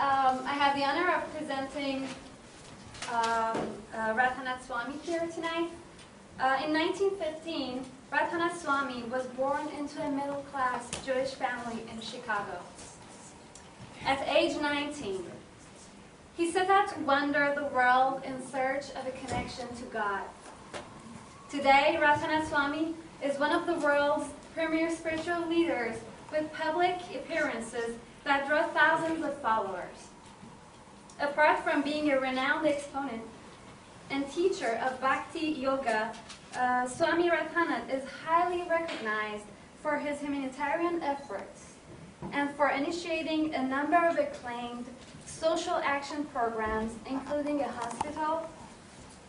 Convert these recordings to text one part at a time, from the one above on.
I have the honor of presenting Radhanath Swami here tonight. In 1915, Radhanath Swami was born into a middle-class Jewish family in Chicago. At age 19, he set out to wander the world in search of a connection to God. Today, Radhanath Swami is one of the world's premier spiritual leaders with public appearances that draw thousands of followers. Apart from being a renowned exponent and teacher of Bhakti Yoga, Swami Radhanath is highly recognized for his humanitarian efforts and for initiating a number of acclaimed social action programs, including a hospital,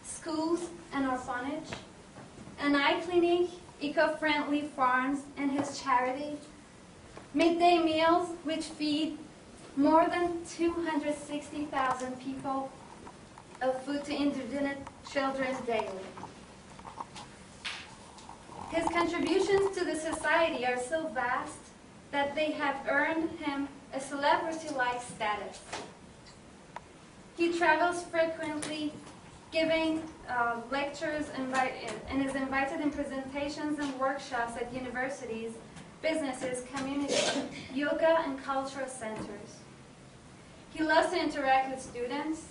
schools, an orphanage, an eye clinic, eco-friendly farms, and his charity, midday meals, which feed more than 260,000 people of food to indigent children daily. His contributions to the society are so vast that they have earned him a celebrity-like status. He travels frequently, giving lectures and is invited in presentations and workshops at universities, businesses, communities, yoga, and cultural centers. He loves to interact with students.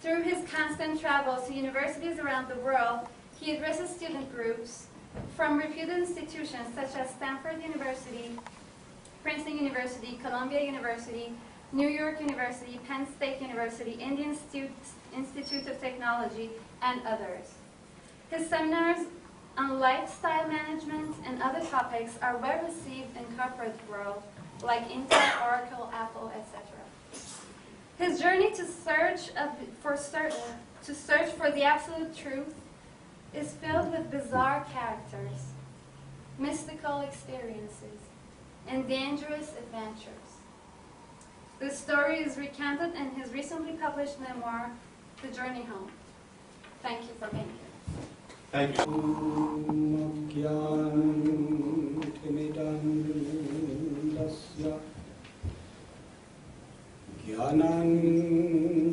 Through his constant travels to universities around the world, he addresses student groups from reputed institutions such as Stanford University, Princeton University, Columbia University, New York University, Penn State University, Indian Institute of Technology, and others. His seminars on lifestyle management and other topics are well received in corporate world, like Intel, Oracle, Apple, etc. His journey to search for the absolute truth is filled with bizarre characters, mystical experiences, and dangerous adventures. The story is recounted in his recently published memoir, The Journey Home. Thank you for being here. Thank you. Gyanan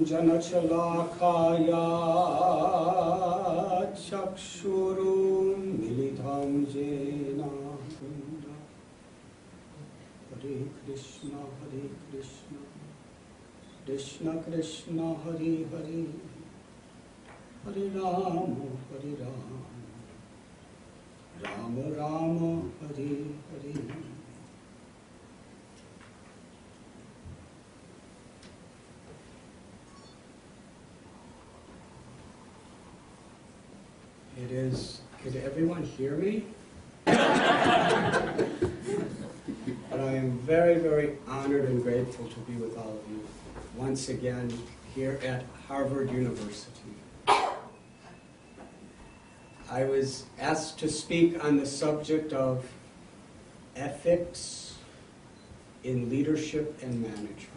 janachalakaya chakshurum militam jena. Hare Krishna, Krishna Krishna, Hare Hare, Hare Rama, Rama Rama, Hare Hare. It is, could everyone hear me? But I am very, very honored and grateful to be with all of you once again here at Harvard University. I was asked to speak on the subject of ethics in leadership and management.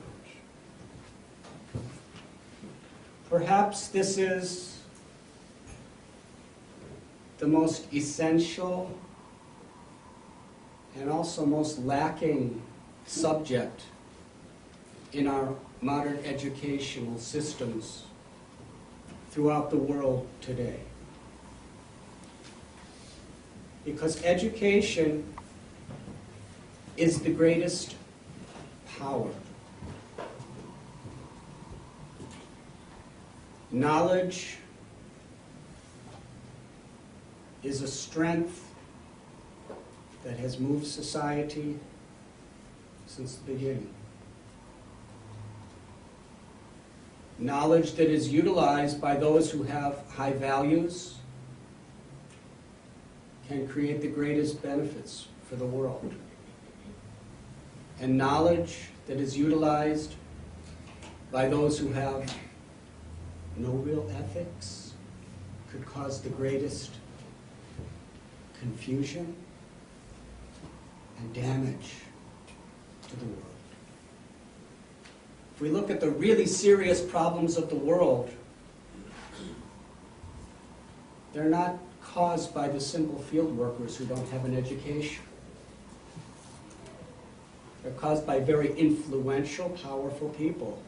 Perhaps this is the most essential and also most lacking subject in our modern educational systems throughout the world today. Because education is the greatest power. Knowledge is a strength that has moved society since the beginning. Knowledge that is utilized by those who have high values can create the greatest benefits for the world. And knowledge that is utilized by those who have no real ethics could cause the greatest confusion and damage to the world. If we look at the really serious problems of the world, they're not caused by the simple field workers who don't have an education. They're caused by very influential, powerful people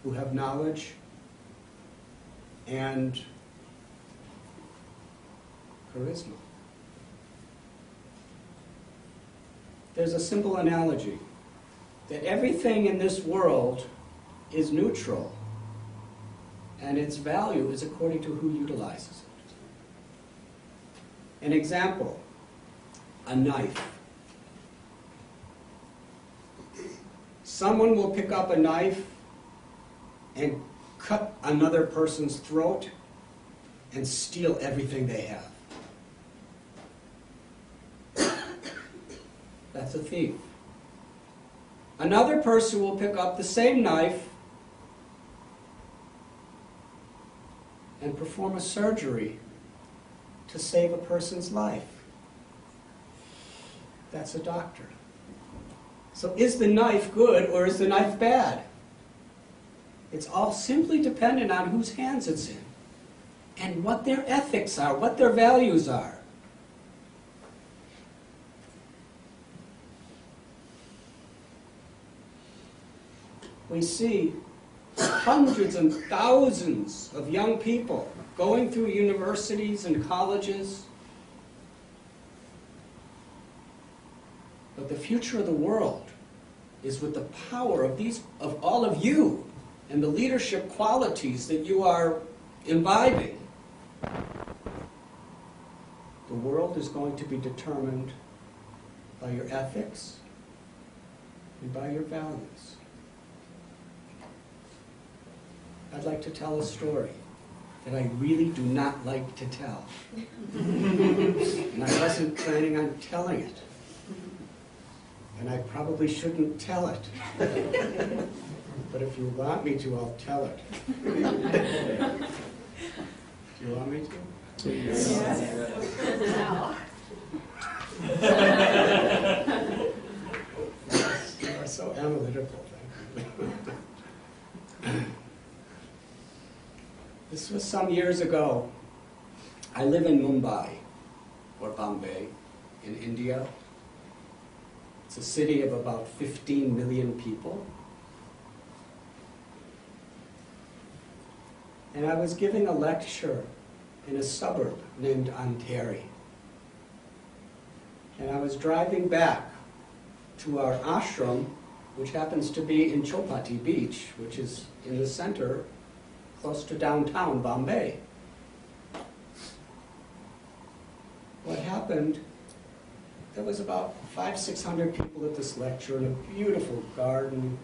who have knowledge and charisma. There's a simple analogy that everything in this world is neutral, and its value is according to who utilizes it. An example, a knife. Someone will pick up a knife and cut another person's throat and steal everything they have. That's a thief. Another person will pick up the same knife and perform a surgery to save a person's life. That's a doctor. So is the knife good or is the knife bad? It's all simply dependent on whose hands it's in and what their ethics are, what their values are. We see hundreds and thousands of young people going through universities and colleges. But the future of the world is with the power of all of you and the leadership qualities that you are imbibing. The world is going to be determined by your ethics and by your values. I'd like to tell a story that I really do not like to tell. And I wasn't planning on telling it. And I probably shouldn't tell it. But if you want me to, I'll tell it. Do you want me to? Yes. You are so analytical. This was some years ago. I live in Mumbai, or Bombay, in India. It's a city of about 15 million people. And I was giving a lecture in a suburb named Anteri. And I was driving back to our ashram, which happens to be in Chopati Beach, which is in the center, close to downtown Bombay. What happened, there was about 500-600 people at this lecture in a beautiful garden.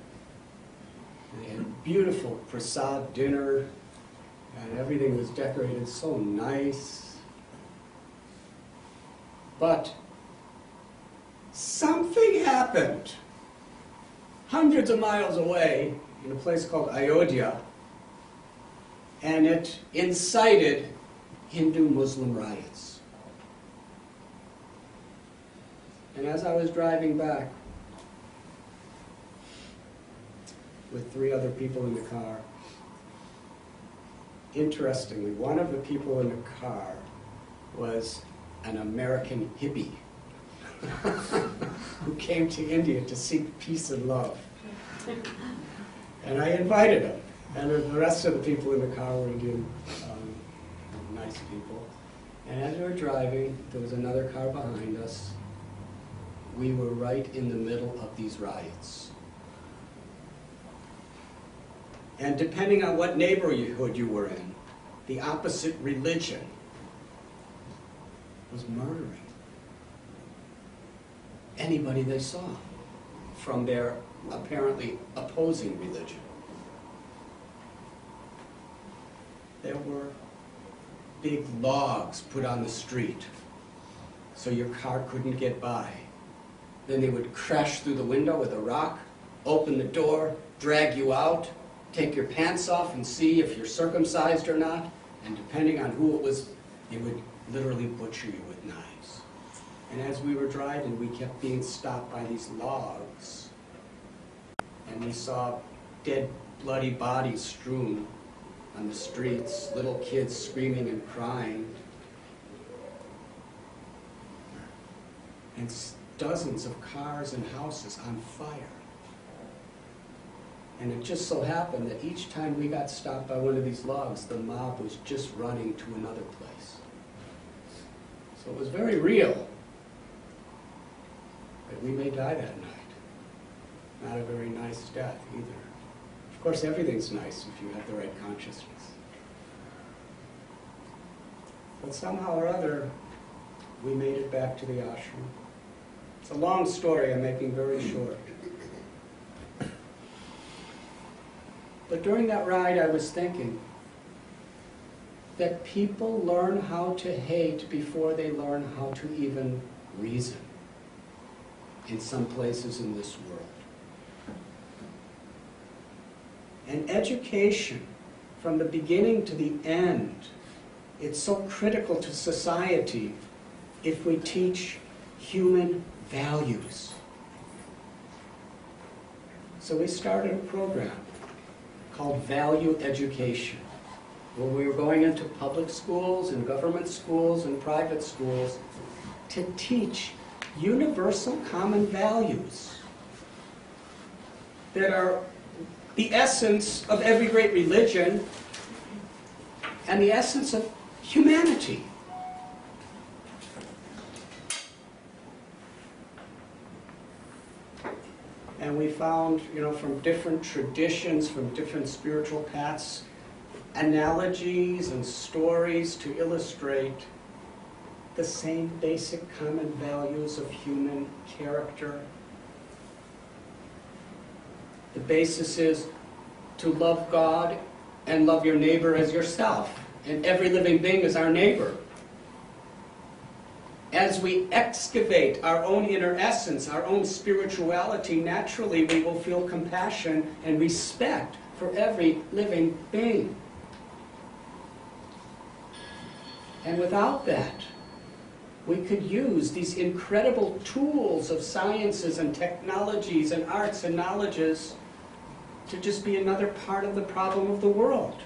They had beautiful prasad dinner, and everything was decorated so nice. But something happened hundreds of miles away in a place called Ayodhya, and it incited Hindu-Muslim riots. And as I was driving back with 3 other people in the car, interestingly, one of the people in the car was an American hippie who came to India to seek peace and love. And I invited him. And the rest of the people in the car were Indian, nice people. And as we were driving, there was another car behind us. We were right in the middle of these riots. And depending on what neighborhood you were in, the opposite religion was murdering anybody they saw from their apparently opposing religion. There were big logs put on the street so your car couldn't get by. Then they would crash through the window with a rock, open the door, drag you out, take your pants off and see if you're circumcised or not. And depending on who it was, they would literally butcher you with knives. And as we were driving, we kept being stopped by these logs. And we saw dead, bloody bodies strewn on the streets, little kids screaming and crying. And dozens of cars and houses on fire. And it just so happened that each time we got stopped by one of these logs, the mob was just running to another place. So it was very real. But we may die that night. Not a very nice death either. Of course, everything's nice if you have the right consciousness. But somehow or other, we made it back to the ashram. It's a long story I'm making very short. But during that ride, I was thinking that people learn how to hate before they learn how to even reason in some places in this world. And education, from the beginning to the end, it's so critical to society if we teach human values. So we started a program called Value Education, where we were going into public schools and government schools and private schools to teach universal common values that are the essence of every great religion and the essence of humanity. And we found, from different traditions, from different spiritual paths, analogies and stories to illustrate the same basic common values of human character. The basis is to love God and love your neighbor as yourself. And every living being is our neighbor. As we excavate our own inner essence, our own spirituality, naturally we will feel compassion and respect for every living being. And without that, we could use these incredible tools of sciences and technologies and arts and knowledges to just be another part of the problem of the world.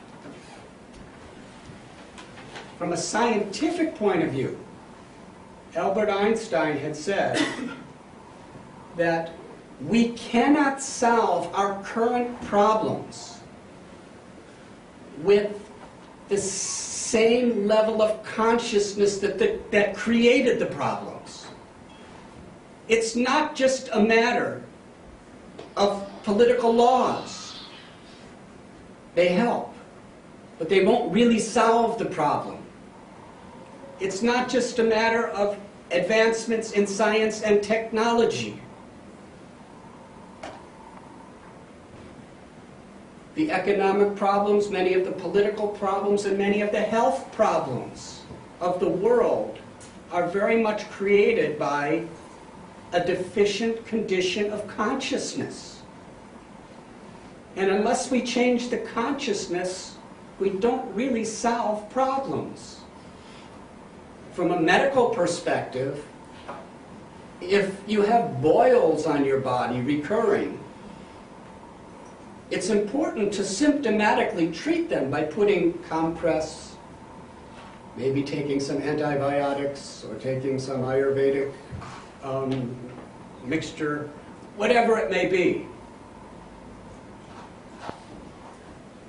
From a scientific point of view, Albert Einstein had said that we cannot solve our current problems with the same level of consciousness that created the problems. It's not just a matter of political laws. They help, but they won't really solve the problem. It's not just a matter of advancements in science and technology. The economic problems, many of the political problems, and many of the health problems of the world are very much created by a deficient condition of consciousness. And unless we change the consciousness, we don't really solve problems. From a medical perspective, if you have boils on your body recurring, it's important to symptomatically treat them by putting compress, maybe taking some antibiotics or taking some Ayurvedic mixture, whatever it may be.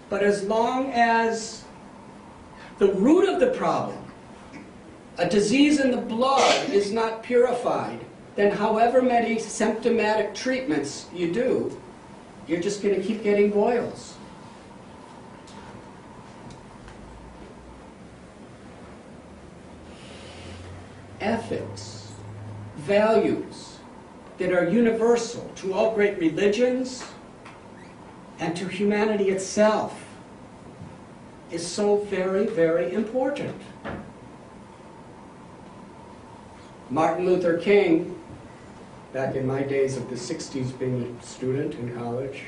But as long as the root of the problem, a disease in the blood, is not purified, then however many symptomatic treatments you do, you're just going to keep getting boils. Ethics, values that are universal to all great religions and to humanity itself is so very, very important. Martin Luther King, back in my days of the 60s being a student in college,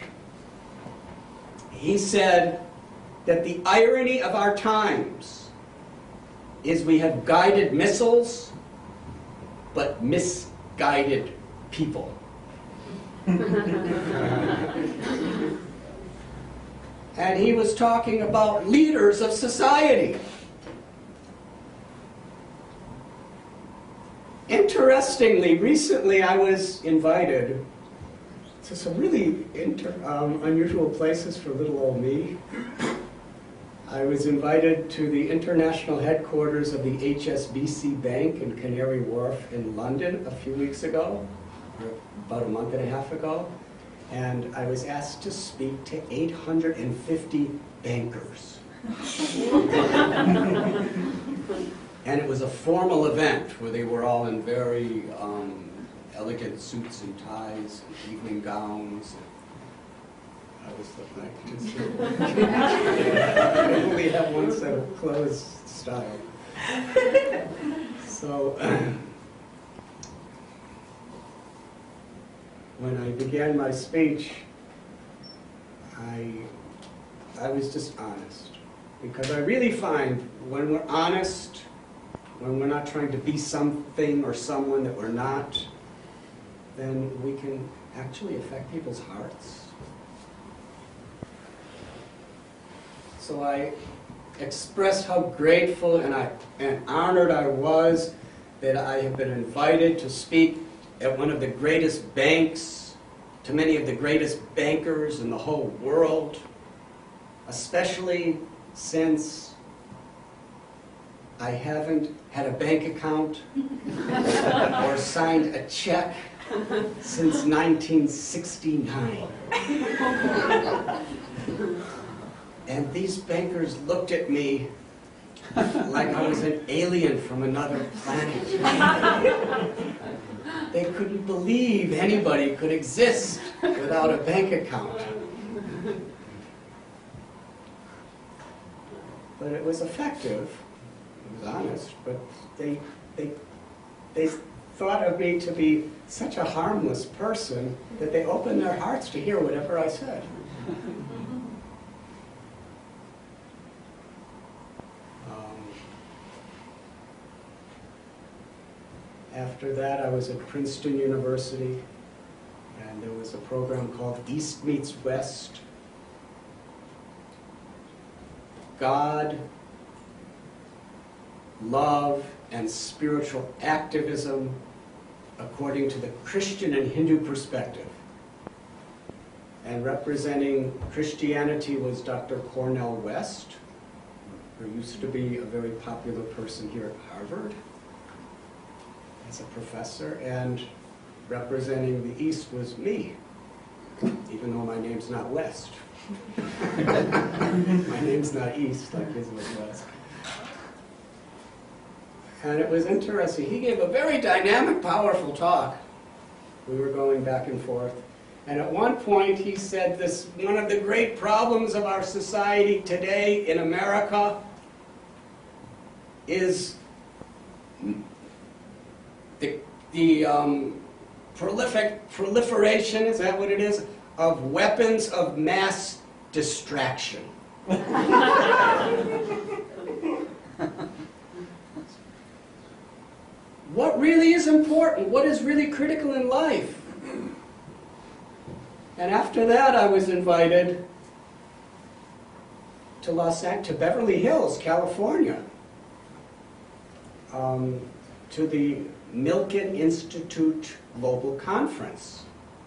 he said that the irony of our times is we have guided missiles, but misguided people. And he was talking about leaders of society. Interestingly, recently I was invited to some really unusual places for little old me. I was invited to the international headquarters of the HSBC Bank in Canary Wharf in London a few weeks ago, or about a month and a half ago, and I was asked to speak to 850 bankers. And it was a formal event where they were all in very elegant suits and ties and evening gowns. I was like, I only have one set of clothes style. So when I began my speech, I was just honest. Because I really find when we're honest, when we're not trying to be something or someone that we're not, then we can actually affect people's hearts. So I expressed how grateful and honored I was that I have been invited to speak at one of the greatest banks, to many of the greatest bankers in the whole world, especially since I haven't had a bank account or signed a check since 1969. And these bankers looked at me like I was an alien from another planet. They couldn't believe anybody could exist without a bank account. But it was effective. It was honest, but they thought of me to be such a harmless person that they opened their hearts to hear whatever I said. After that, I was at Princeton University, and there was a program called East Meets West. God, love, and spiritual activism according to the Christian and Hindu perspective. And representing Christianity was Dr. Cornel West, who used to be a very popular person here at Harvard as a professor, and representing the East was me, even though my name's not West. My name's not East like his was West. And it was interesting. He gave a very dynamic, powerful talk. We were going back and forth. And at one point he said this, one of the great problems of our society today in America is the proliferation, is that what it is, of weapons of mass distraction. What really is important? What is really critical in life? And after that, I was invited to Beverly Hills, California, to the Milken Institute Global Conference.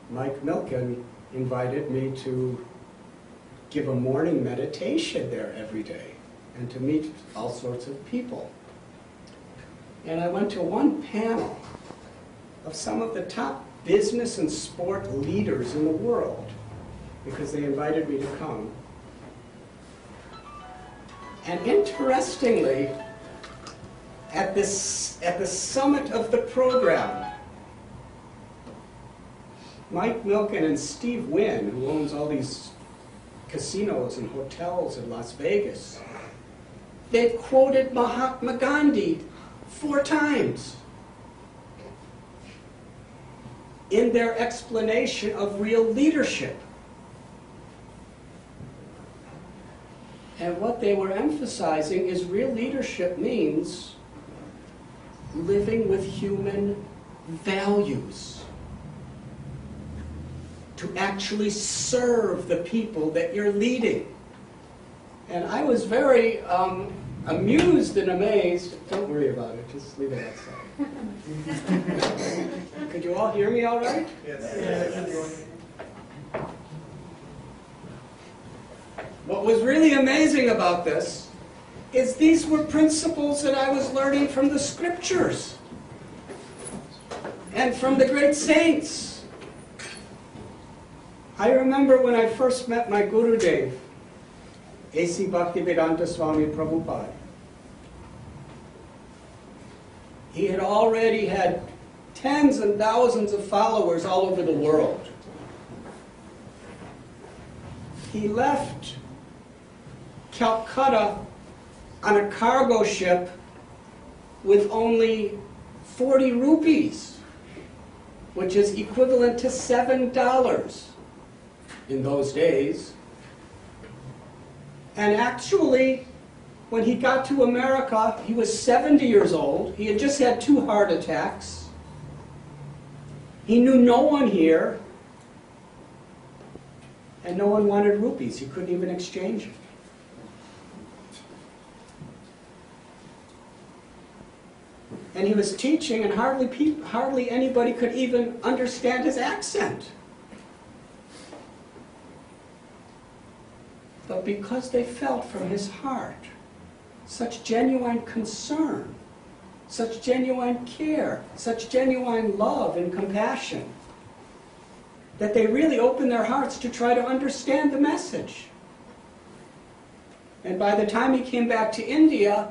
Mike Milken invited me to give a morning meditation there every day and to meet all sorts of people. And I went to one panel of some of the top business and sport leaders in the world because they invited me to come. And interestingly, at the summit of the program, Mike Milken and Steve Wynn, who owns all these casinos and hotels in Las Vegas, they quoted Mahatma Gandhi 4 times in their explanation of real leadership. And what they were emphasizing is real leadership means living with human values, to actually serve the people that you're leading. And I was very amused and amazed. Don't worry about it, just leave it outside. Could you all hear me all right? Yes. What was really amazing about this is these were principles that I was learning from the scriptures and from the great saints. I remember when I first met my Gurudev, A.C. Bhaktivedanta Swami Prabhupada. He had already had tens and thousands of followers all over the world. He left Calcutta on a cargo ship with only 40 rupees, which is equivalent to $7 in those days. And actually, when he got to America, he was 70 years old. He had just had 2 heart attacks. He knew no one here, and no one wanted rupees. He couldn't even exchange it. And he was teaching, and hardly anybody could even understand his accent. But because they felt from his heart such genuine concern, such genuine care, such genuine love and compassion, that they really opened their hearts to try to understand the message. And by the time he came back to India,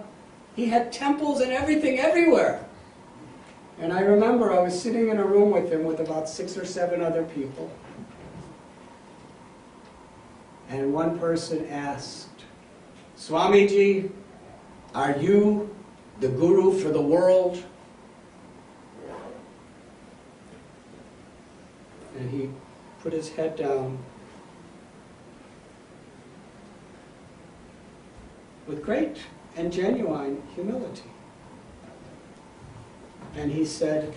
he had temples and everything everywhere. And I remember I was sitting in a room with him with about 6 or 7 other people. And one person asked, "Swamiji, are you the guru for the world?" And he put his head down with great and genuine humility. And he said,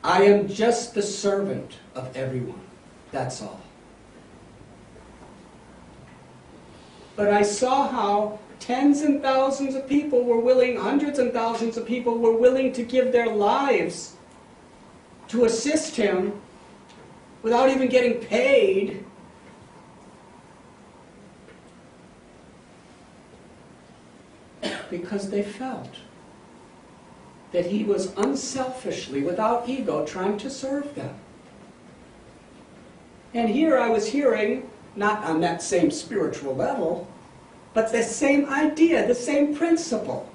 "I am just the servant of everyone. That's all." But I saw how tens and thousands of people were willing, hundreds and thousands of people were willing to give their lives to assist him without even getting paid. Because they felt that he was unselfishly, without ego, trying to serve them. And here I was hearing, not on that same spiritual level, but the same idea, the same principle,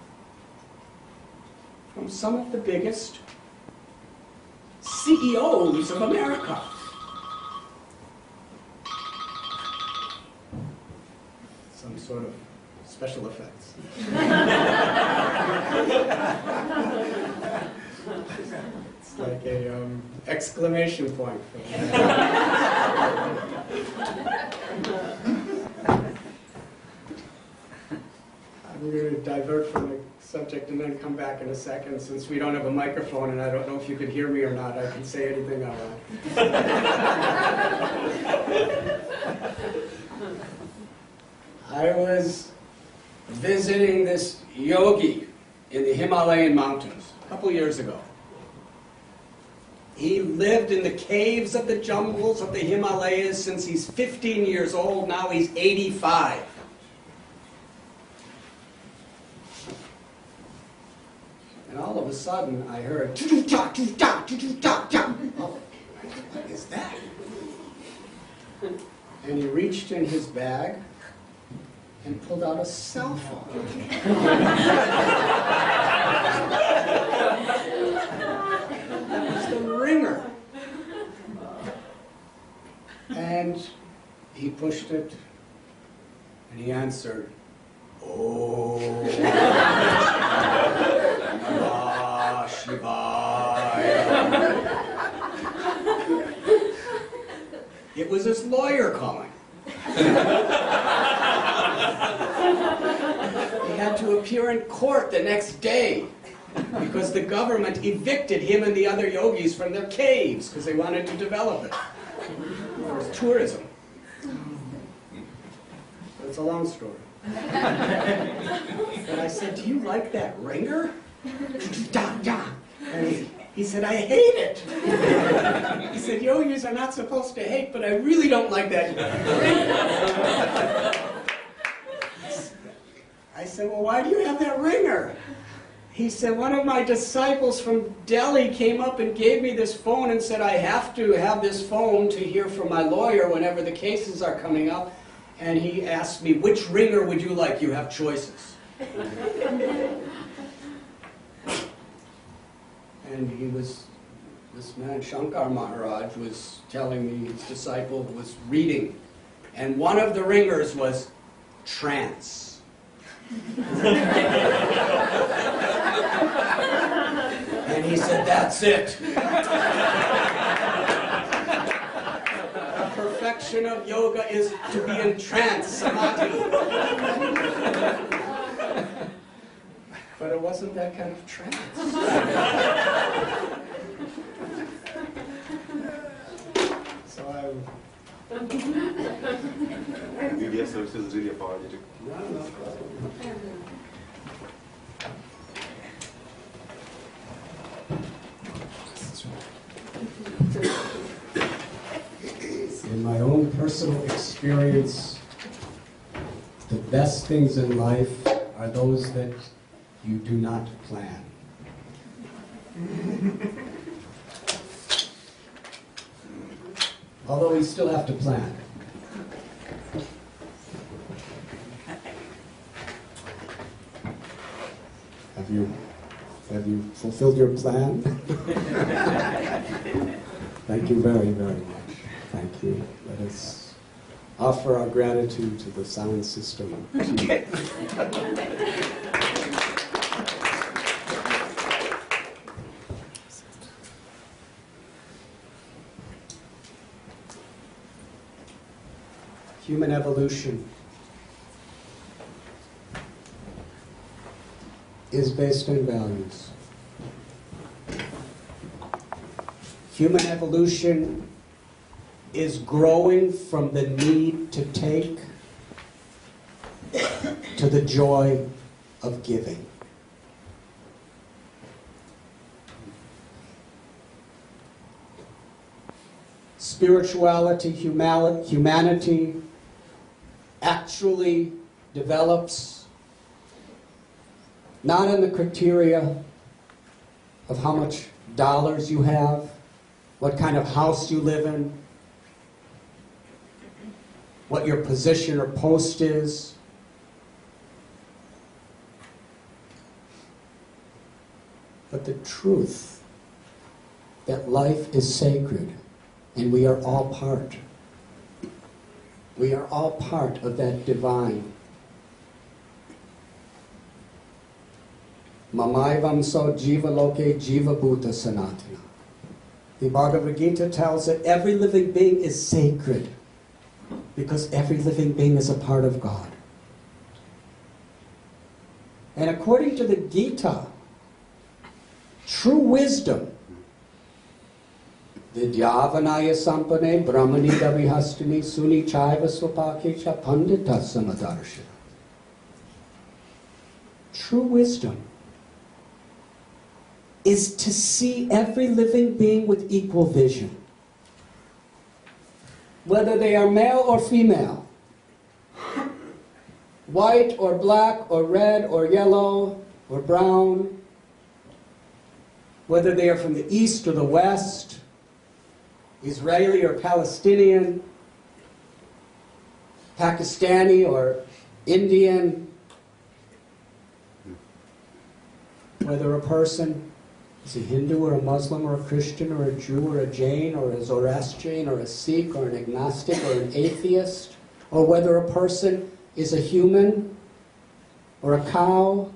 from some of the biggest CEOs of America. Some sort of special effects. It's like a exclamation point. I'm going to divert from the subject and then come back in a second. Since we don't have a microphone and I don't know if you could hear me or not, I can say anything I want. I was visiting this yogi in the Himalayan mountains a couple years ago. He lived in the caves of the jungles of the Himalayas since he's 15 years old. Now he's 85. And all of a sudden I heard, oh, what is that? And he reached in his bag and pulled out a cell phone. That was the ringer. And he pushed it, and he answered, "Oh, Namah Shivaya." It was his lawyer calling. He had to appear in court the next day because the government evicted him and the other yogis from their caves because they wanted to develop it for tourism. it's a long story. And I said, do you like that ringer? And he said, I hate it. He said, yogis are not supposed to hate, but I really don't like that ringer. I said, well, why do you have that ringer? He said, one of my disciples from Delhi came up and gave me this phone and said, I have to have this phone to hear from my lawyer whenever the cases are coming up. And he asked me, which ringer would you like? You have choices. And this man, Shankar Maharaj, was telling me his disciple was reading. And one of the ringers was trance. And he said, that's it. The perfection of yoga is to be in trance, samadhi. But it wasn't that kind of trance. So Media services really apologetic. no problem. In my own personal experience, the best things in life are those that you do not plan. Although we still have to plan. Have you fulfilled your plan? Thank you very, very much. Thank you. Let us offer our gratitude to the sound system. Human evolution is based on values. Human evolution is growing from the need to take to the joy of giving. Spirituality, humanity actually develops not on the criteria of how much dollars you have, what kind of house you live in, what your position or post is. But the truth that life is sacred and we are all part. We are all part of that divine. Mamaivam so jiva loke jiva bhuta sanatana. The Bhagavad Gita tells that every living being is sacred because every living being is a part of God. And according to the Gita, true wisdom, Vidyavanaya sampane brahmani davihastini suni chaiva swapakecha pandita samadarshana. True wisdom is to see every living being with equal vision. Whether they are male or female, white or black or red or yellow or brown, whether they are from the east or the west, Israeli or Palestinian, Pakistani or Indian, whether a person is a Hindu or a Muslim or a Christian or a Jew or a Jain or a Zoroastrian or a Sikh or an agnostic or an atheist, or whether a person is a human or a cow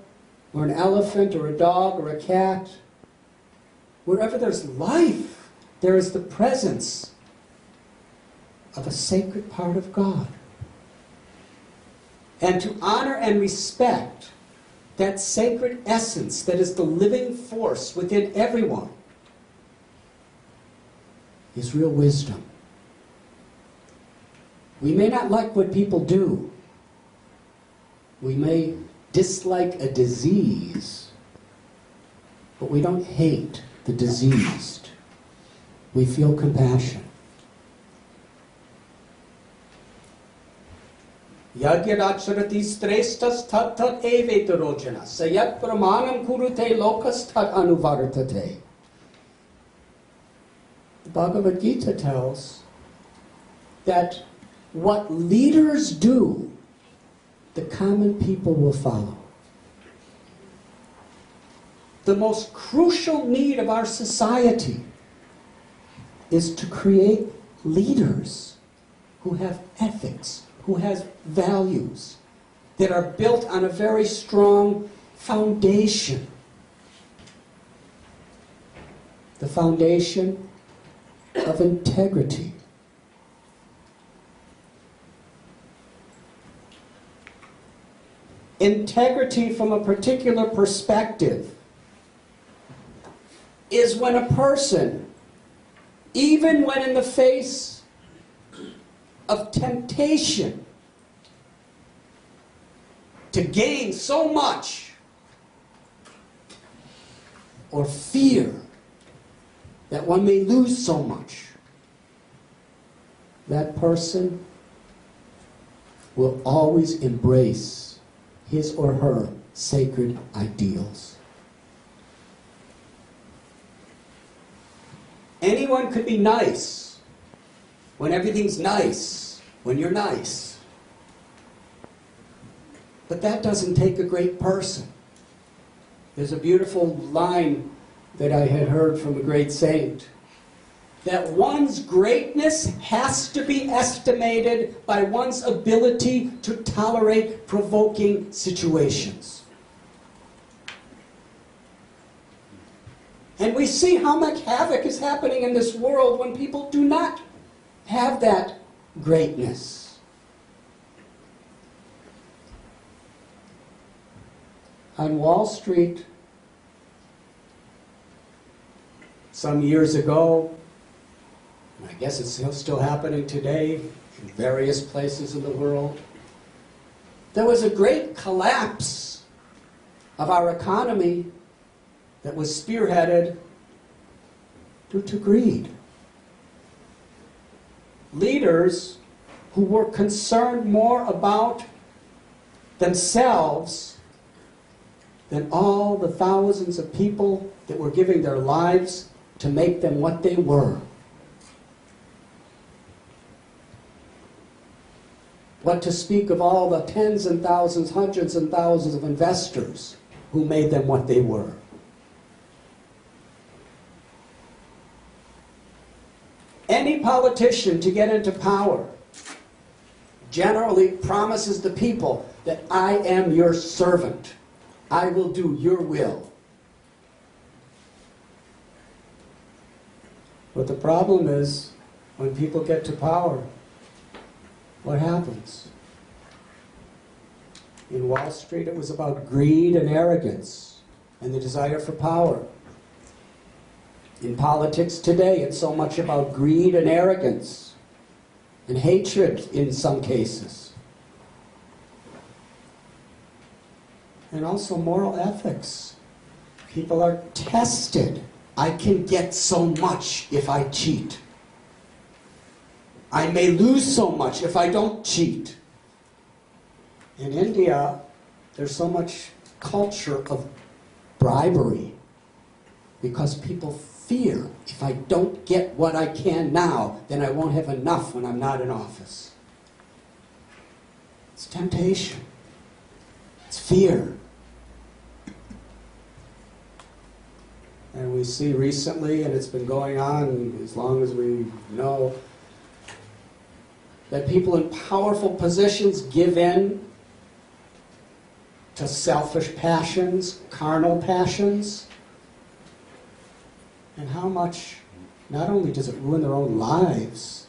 or an elephant or a dog or a cat, wherever there's life, there is the presence of a sacred part of God. And to honor and respect that sacred essence that is the living force within everyone is real wisdom. We may not like what people do, We may dislike a disease, but we don't hate the diseased. We feel compassion. Yagyaracharati srestas tat tat evetarojana sayat pramanam kurute lokas tat anuvartate. The Bhagavad Gita tells that what leaders do, the common people will follow. The most crucial need of our society is to create leaders who have ethics, who has values that are built on a very strong foundation. The foundation of integrity. Integrity from a particular perspective is when a person, even when in the face of temptation to gain so much, or fear that one may lose so much, that person will always embrace his or her sacred ideals. Anyone could be nice when everything's nice, when you're nice. But that doesn't take a great person. There's a beautiful line that I had heard from a great saint, that one's greatness has to be estimated by one's ability to tolerate provoking situations. And we see how much havoc is happening in this world when people do not have that greatness. On Wall Street, some years ago, and I guess it's still happening today in various places in the world, there was a great collapse of our economy that was spearheaded due to greed. Leaders who were concerned more about themselves than all the thousands of people that were giving their lives to make them what they were. What to speak of all the tens and thousands, hundreds and thousands of investors who made them what they were. Any politician to get into power generally promises the people that I am your servant. I will do your will. But the problem is, when people get to power, what happens? In Wall Street, it was about greed and arrogance and the desire for power. In politics today, it's so much about greed and arrogance and hatred in some cases. And also moral ethics. People are tested. I can get so much if I cheat. I may lose so much if I don't cheat. In India, there's so much culture of bribery because people fear if I don't get what I can now, then I won't have enough when I'm not in office. It's temptation. It's fear. And we see recently, and it's been going on as long as we know, that people in powerful positions give in to selfish passions, carnal passions. And how much, not only does it ruin their own lives,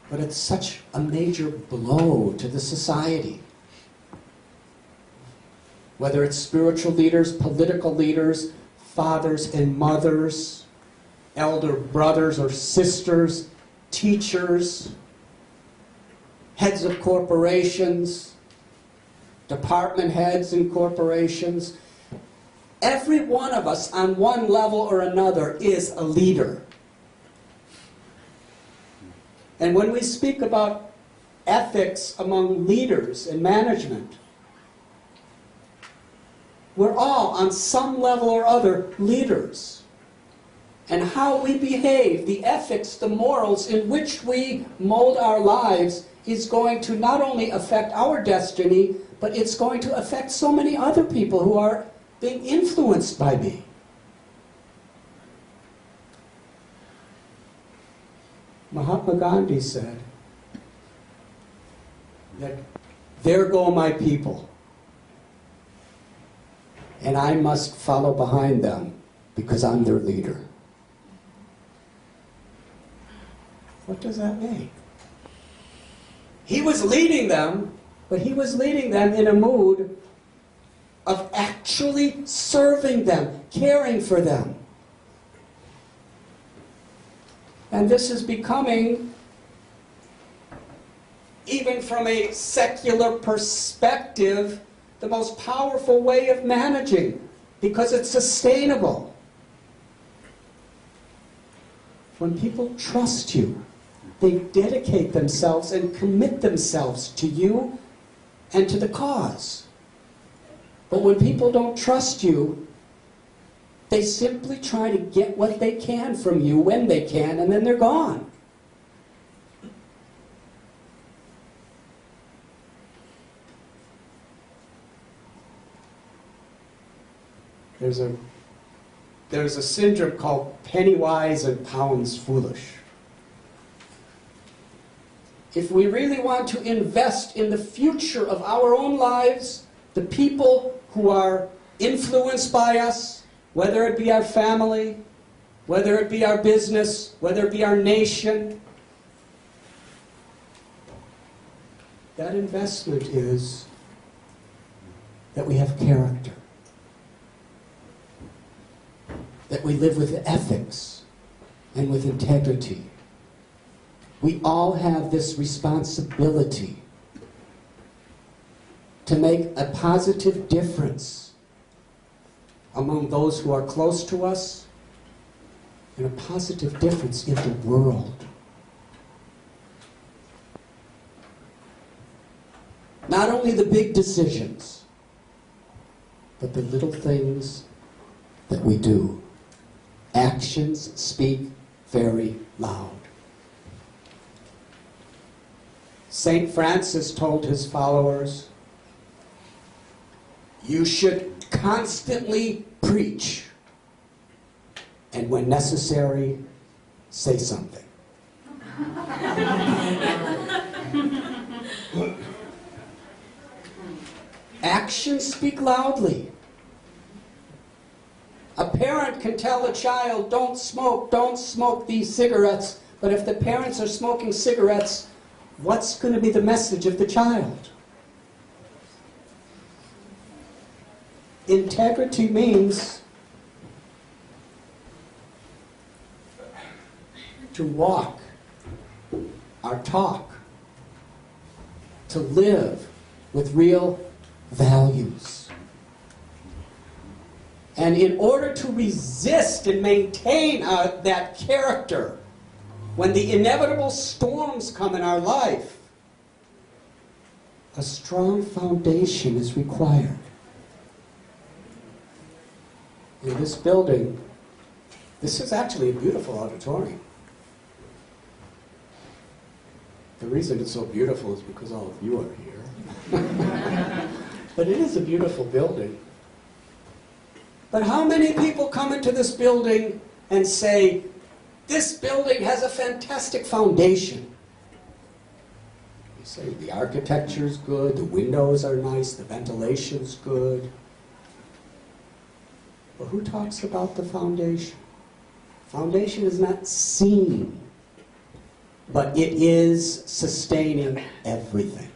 but it's such a major blow to the society. Whether it's spiritual leaders, political leaders, fathers and mothers, elder brothers or sisters, teachers, heads of corporations, department heads in corporations. Every one of us on one level or another is a leader. And when we speak about ethics among leaders and management, we're all on some level or other leaders. And how we behave, the ethics, the morals in which we mold our lives is going to not only affect our destiny, but it's going to affect so many other people who are being influenced by me. Mahatma Gandhi said that there go my people, and I must follow behind them because I'm their leader. What does that mean? He was leading them, but he was leading them in a mood of actually serving them, caring for them. And this is becoming, even from a secular perspective, the most powerful way of managing, because it's sustainable. When people trust you, they dedicate themselves and commit themselves to you and to the cause. But when people don't trust you, they simply try to get what they can from you when they can, and then they're gone. There's a syndrome called penny wise and pounds foolish. If we really want to invest in the future of our own lives, the people who are influenced by us, whether it be our family, whether it be our business, whether it be our nation, that investment is that we have character, that we live with ethics and with integrity. We all have this responsibility to make a positive difference among those who are close to us and a positive difference in the world. Not only the big decisions, but the little things that we do. Actions speak very loud. St. Francis told his followers, you should constantly preach, and when necessary, say something. Actions speak loudly. A parent can tell a child, don't smoke these cigarettes, but if the parents are smoking cigarettes, what's going to be the message of the child? Integrity means to walk or talk, to live with real values. And in order to resist and maintain that character, when the inevitable storms come in our life, a strong foundation is required. In this building, this is actually a beautiful auditorium. The reason it's so beautiful is because all of you are here. But it is a beautiful building. But how many people come into this building and say, this building has a fantastic foundation? You say the architecture's good, the windows are nice, the ventilation's good. But who talks about the foundation? Foundation is not seen, but it is sustaining everything.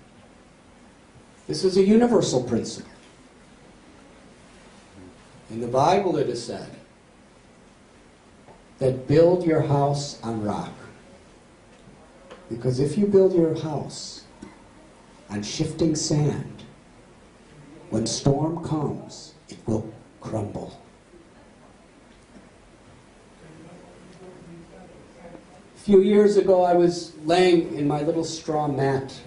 This is a universal principle. In the Bible it is said that build your house on rock. Because if you build your house on shifting sand. When storm comes, it will crumble. A few years ago, I was laying in my little straw mat.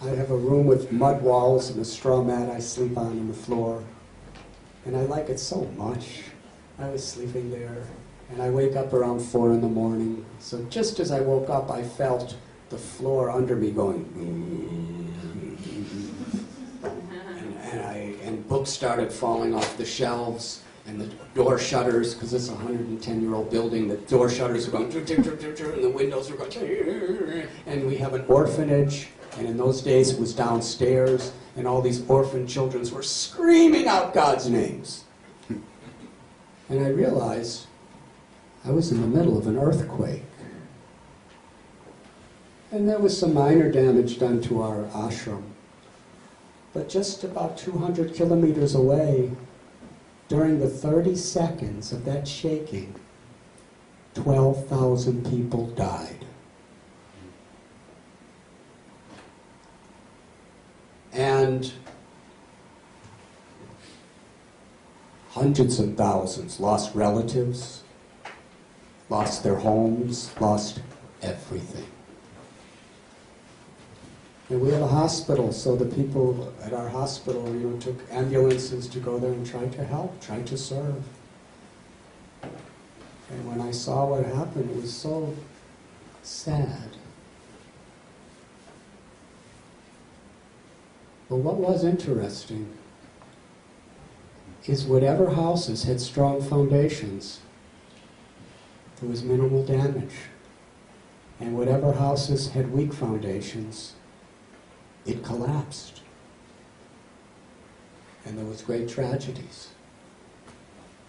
I have a room with mud walls and a straw mat I sleep on the floor. And I like it so much. I was sleeping there, and I wake up around 4 in the morning. So just as I woke up, I felt the floor under me going. And books started falling off the shelves, and the door shutters, because it's a 110-year-old building, the door shutters were going, and the windows were going, and we have an orphanage, and in those days it was downstairs, and all these orphan children were screaming out God's names. And I realized I was in the middle of an earthquake. And there was some minor damage done to our ashram. But just about 200 kilometers away, during the 30 seconds of that shaking, 12,000 people died. And hundreds of thousands lost relatives, lost their homes, lost everything. And we have a hospital, so the people at our hospital, took ambulances to go there and try to help, try to serve. And when I saw what happened, it was so sad. But what was interesting is whatever houses had strong foundations, there was minimal damage. And whatever houses had weak foundations, it collapsed. And there was great tragedies.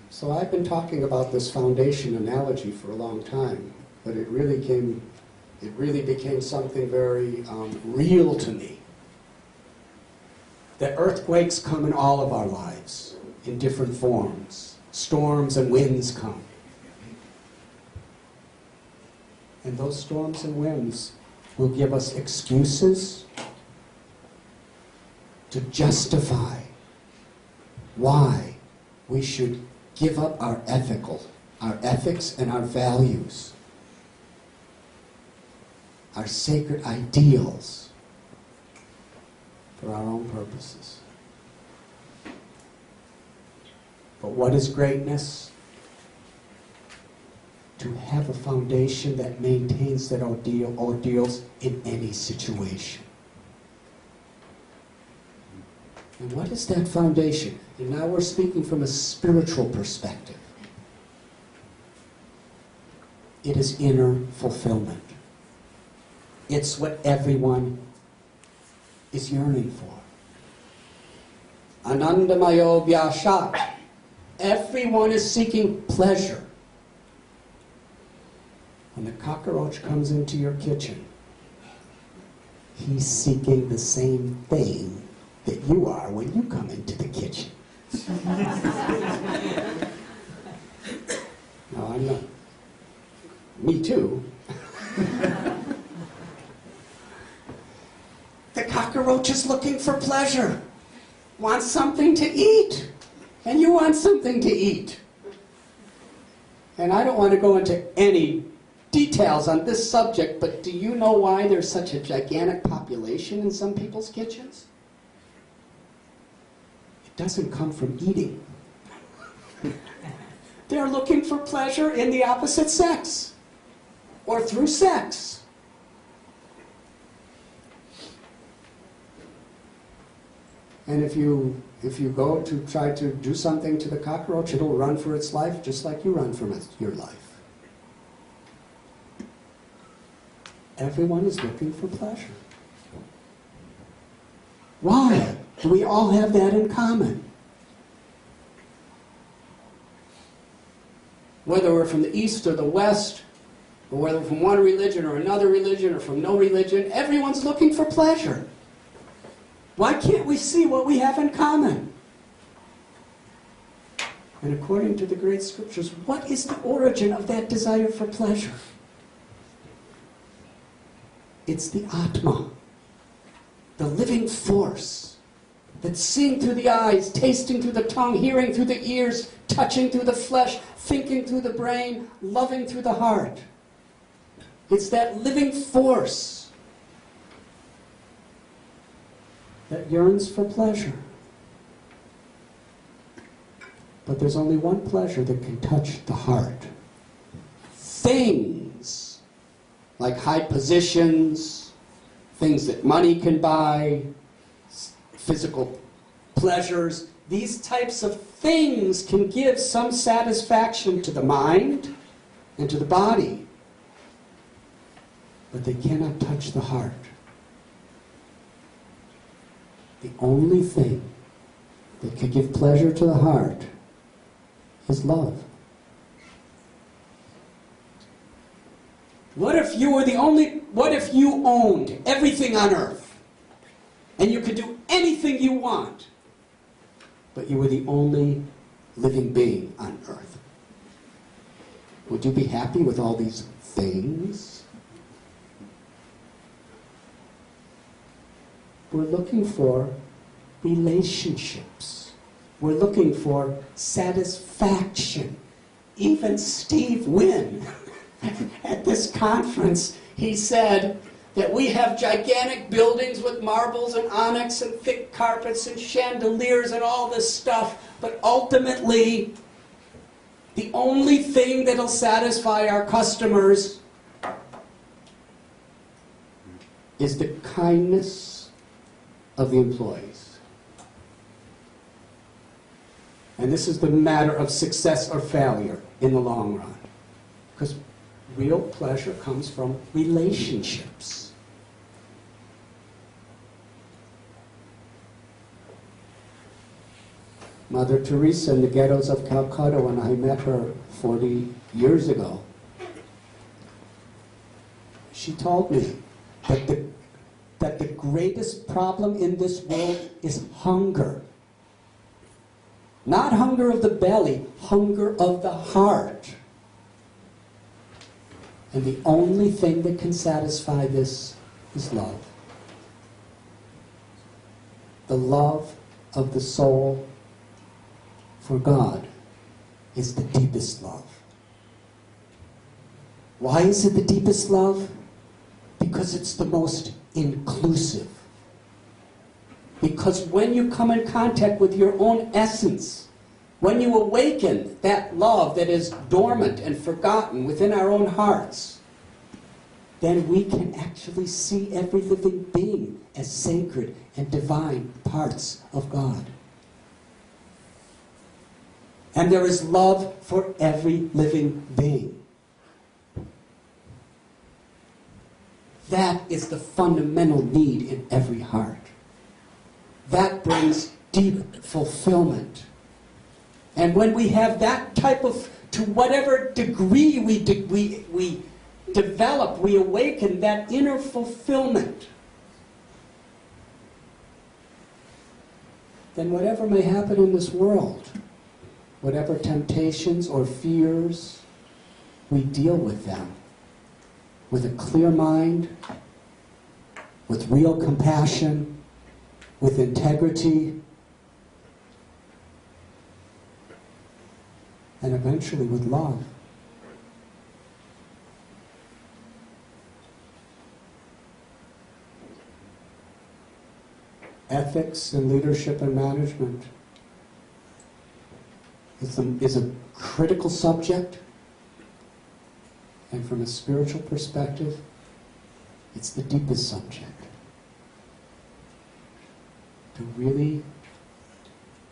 So I've been talking about this foundation analogy for a long time, but it really became something very real to me. That earthquakes come in all of our lives, in different forms. Storms and winds come. And those storms and winds will give us excuses to justify why we should give up our ethics and our values, our sacred ideals for our own purposes. But what is greatness? To have a foundation that maintains that ordeals in any situation. And what is that foundation? And now we're speaking from a spiritual perspective. It is inner fulfillment. It's what everyone is yearning for. Anandamayo vyashat. Everyone is seeking pleasure. When the cockroach comes into your kitchen, he's seeking the same thing that you are when you come into the kitchen. No, I'm not. Me too. The cockroach is looking for pleasure, wants something to eat, and you want something to eat. And I don't want to go into any details on this subject, but do you know why there's such a gigantic population in some people's kitchens? It doesn't come from eating. They're looking for pleasure in the opposite sex, or through sex. And if you go to try to do something to the cockroach, it'll run for its life just like you run for your life. Everyone is looking for pleasure. Why? Do we all have that in common? Whether we're from the East or the West, or whether we're from one religion or another religion, or from no religion, everyone's looking for pleasure. Why can't we see what we have in common? And according to the great scriptures, what is the origin of that desire for pleasure? It's the Atma. living force that's seeing through the eyes, tasting through the tongue, hearing through the ears, touching through the flesh, thinking through the brain, loving through the heart. It's that living force that yearns for pleasure. But there's only one pleasure that can touch the heart. Things like high positions, things that money can buy, physical pleasures, these types of things can give some satisfaction to the mind and to the body, but they cannot touch the heart. The only thing that can give pleasure to the heart is love. What if you owned everything on earth and you could do anything you want, but you were the only living being on earth? Would you be happy with all these things? We're looking for relationships. We're looking for satisfaction. Even Steve Wynn, at this conference, he said that we have gigantic buildings with marbles and onyx and thick carpets and chandeliers and all this stuff, but ultimately, the only thing that'll satisfy our customers is the kindness of the employees. And this is the matter of success or failure in the long run. Because real pleasure comes from relationships. Mother Teresa in the ghettos of Calcutta, when I met her 40 years ago, she told me that the greatest problem in this world is hunger. Not hunger of the belly, hunger of the heart. And the only thing that can satisfy this is love. The love of the soul for God is the deepest love. Why is it the deepest love? Because it's the most inclusive. Because when you come in contact with your own essence, when you awaken that love that is dormant and forgotten within our own hearts, then we can actually see every living being as sacred and divine parts of God. And there is love for every living being. That is the fundamental need in every heart. That brings deep fulfillment. And when we have that type of, to whatever degree we develop, we awaken that inner fulfillment, then whatever may happen in this world, whatever temptations or fears, we deal with them with a clear mind, with real compassion, with integrity, and eventually with love. Ethics and leadership and management is a critical subject, and from a spiritual perspective, it's the deepest subject. To really,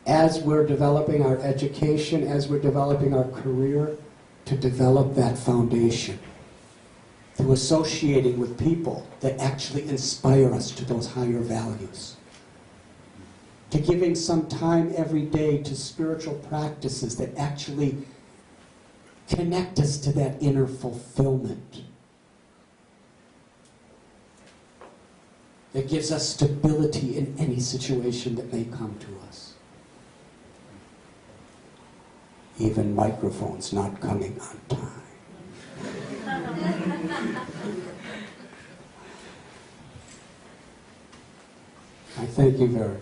as we're developing our education, as we're developing our career, to develop that foundation, through associating with people that actually inspire us to those higher values, to giving some time every day to spiritual practices that actually connect us to that inner fulfillment, that gives us stability in any situation that may come to us. Even microphones not coming on time. Thank you very much.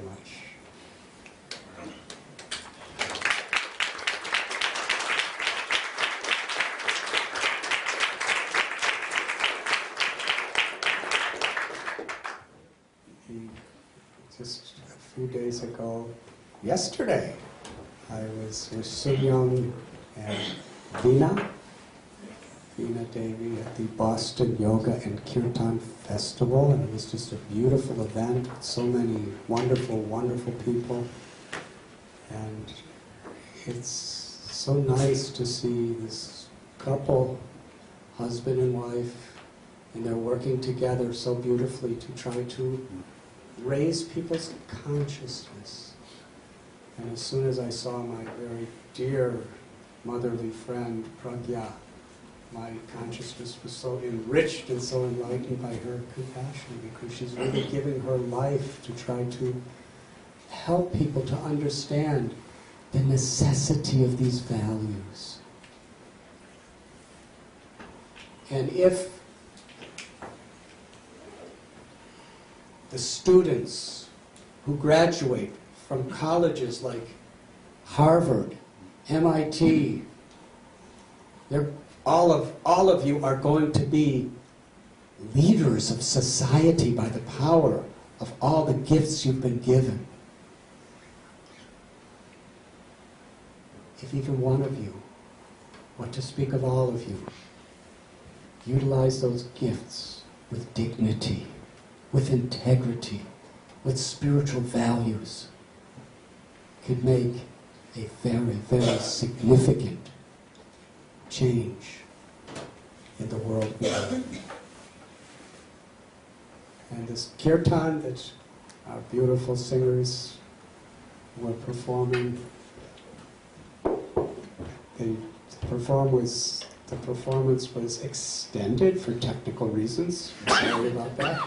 Just a few days ago, yesterday, I was with Suyoung and Veena Devi at the Boston Yoga and Kirtan Festival, and it was just a beautiful event, so many wonderful, wonderful people, and it's so nice to see this couple, husband and wife, and they're working together so beautifully to try to raise people's consciousness. And as soon as I saw my very dear motherly friend, Pragya, my consciousness was so enriched and so enlightened by her compassion, because she's really giving her life to try to help people to understand the necessity of these values. And if the students who graduate from colleges like Harvard, MIT, all of you are going to be leaders of society by the power of all the gifts you've been given. If even one of you, what to speak of all of you, utilize those gifts with dignity, with integrity, with spiritual values, could make a very, very significant change in the world we live in. And this kirtan that our beautiful singers were performing, the performance was extended for technical reasons. Sorry about that.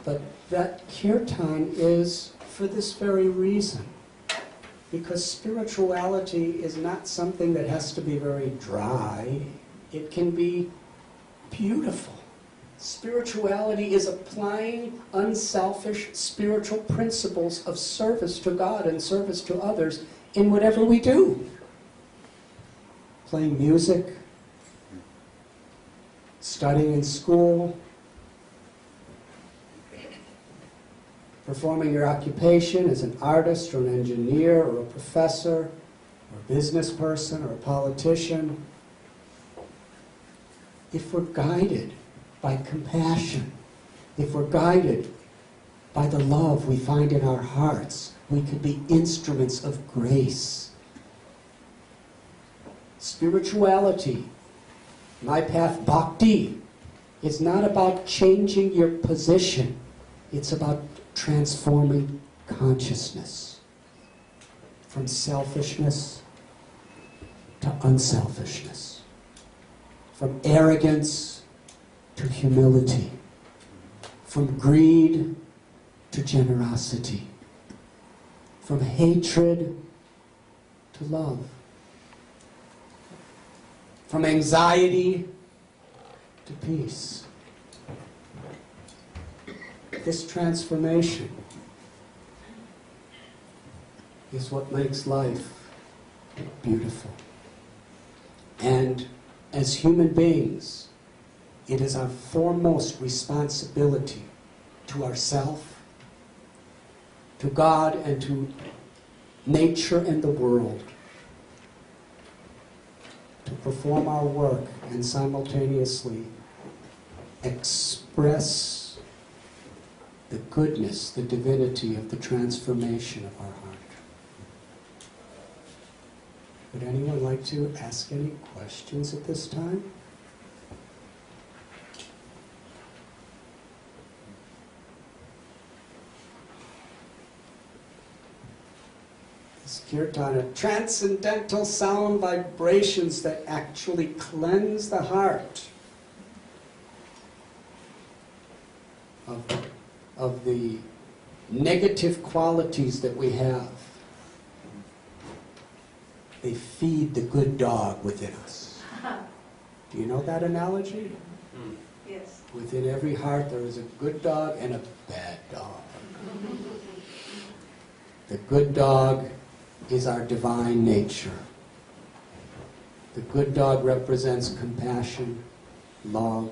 But that kirtan is for this very reason. Because spirituality is not something that has to be very dry. It can be beautiful. Spirituality is applying unselfish spiritual principles of service to God and service to others in whatever we do. Playing music, studying in school, performing your occupation as an artist or an engineer or a professor or a business person or a politician. If we're guided by compassion, if we're guided by the love we find in our hearts, we could be instruments of grace. Spirituality, my path, bhakti, is not about changing your position. It's about transforming consciousness from selfishness to unselfishness, from arrogance to humility, from greed to generosity, from hatred to love, from anxiety to peace. This transformation is what makes life beautiful. And as human beings, it is our foremost responsibility to ourselves, to God, and to nature and the world to perform our work and simultaneously express the goodness, the divinity of the transformation of our heart. Would anyone like to ask any questions at this time? This kirtan, a transcendental sound vibrations that actually cleanse the heart of the negative qualities that we have. They feed the good dog within us. Do you know that analogy? Yes. Within every heart there is a good dog and a bad dog. The good dog is our divine nature. The good dog represents compassion, love,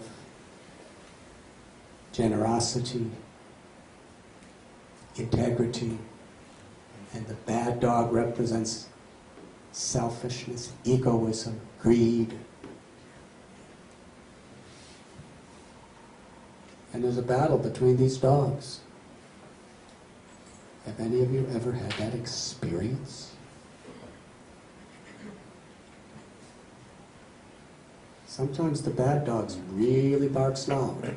generosity, integrity, and the bad dog represents selfishness, egoism, greed. And there's a battle between these dogs. Have any of you ever had that experience? Sometimes the bad dogs really barks loud.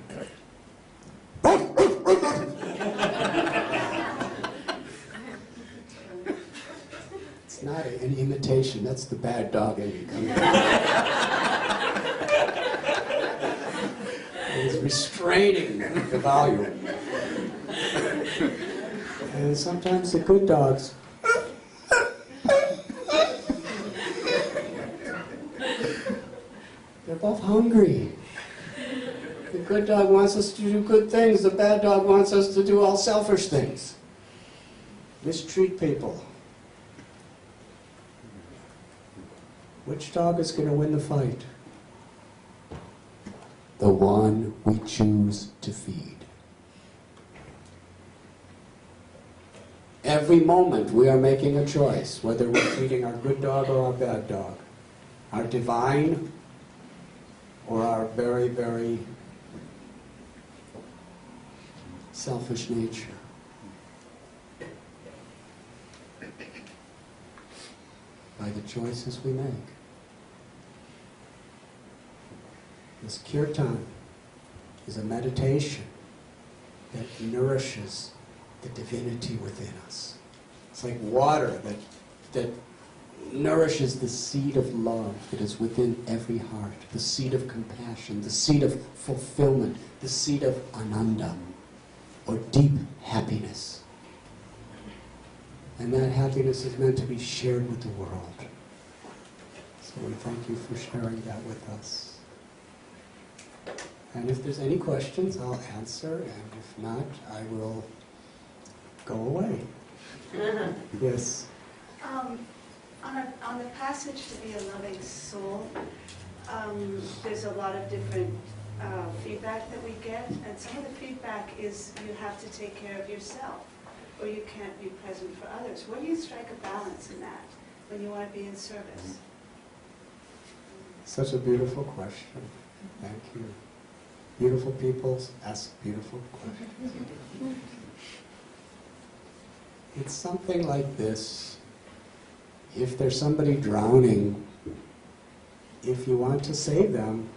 It's not an imitation, that's the bad dog in you coming out. It's restraining the volume. And sometimes the good dogs they're both hungry. The good dog wants us to do good things. The bad dog wants us to do all selfish things. Mistreat people. Which dog is going to win the fight? The one we choose to feed. Every moment we are making a choice, whether we're feeding our good dog or our bad dog. Our divine or our very, very selfish nature. By the choices we make. This kirtan is a meditation that nourishes the divinity within us. It's like water that nourishes the seed of love that is within every heart, the seed of compassion, the seed of fulfillment, the seed of ananda, or deep happiness. And that happiness is meant to be shared with the world. So we thank you for sharing that with us. And if there's any questions, I'll answer, and if not, I will go away. Yes? On the passage to be a loving soul, there's a lot of different feedback that we get, and some of the feedback is you have to take care of yourself, or you can't be present for others. Where do you strike a balance in that when you want to be in service? Such a beautiful question. Thank you. Beautiful people ask beautiful questions. It's something like this. If there's somebody drowning, if you want to save them,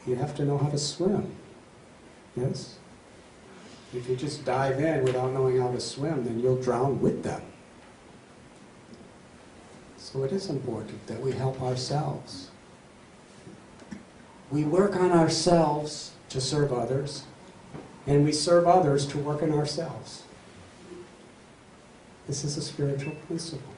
you have to know how to swim. Yes? If you just dive in without knowing how to swim, then you'll drown with them. So it is important that we help ourselves. We work on ourselves to serve others, and we serve others to work on ourselves. This is a spiritual principle.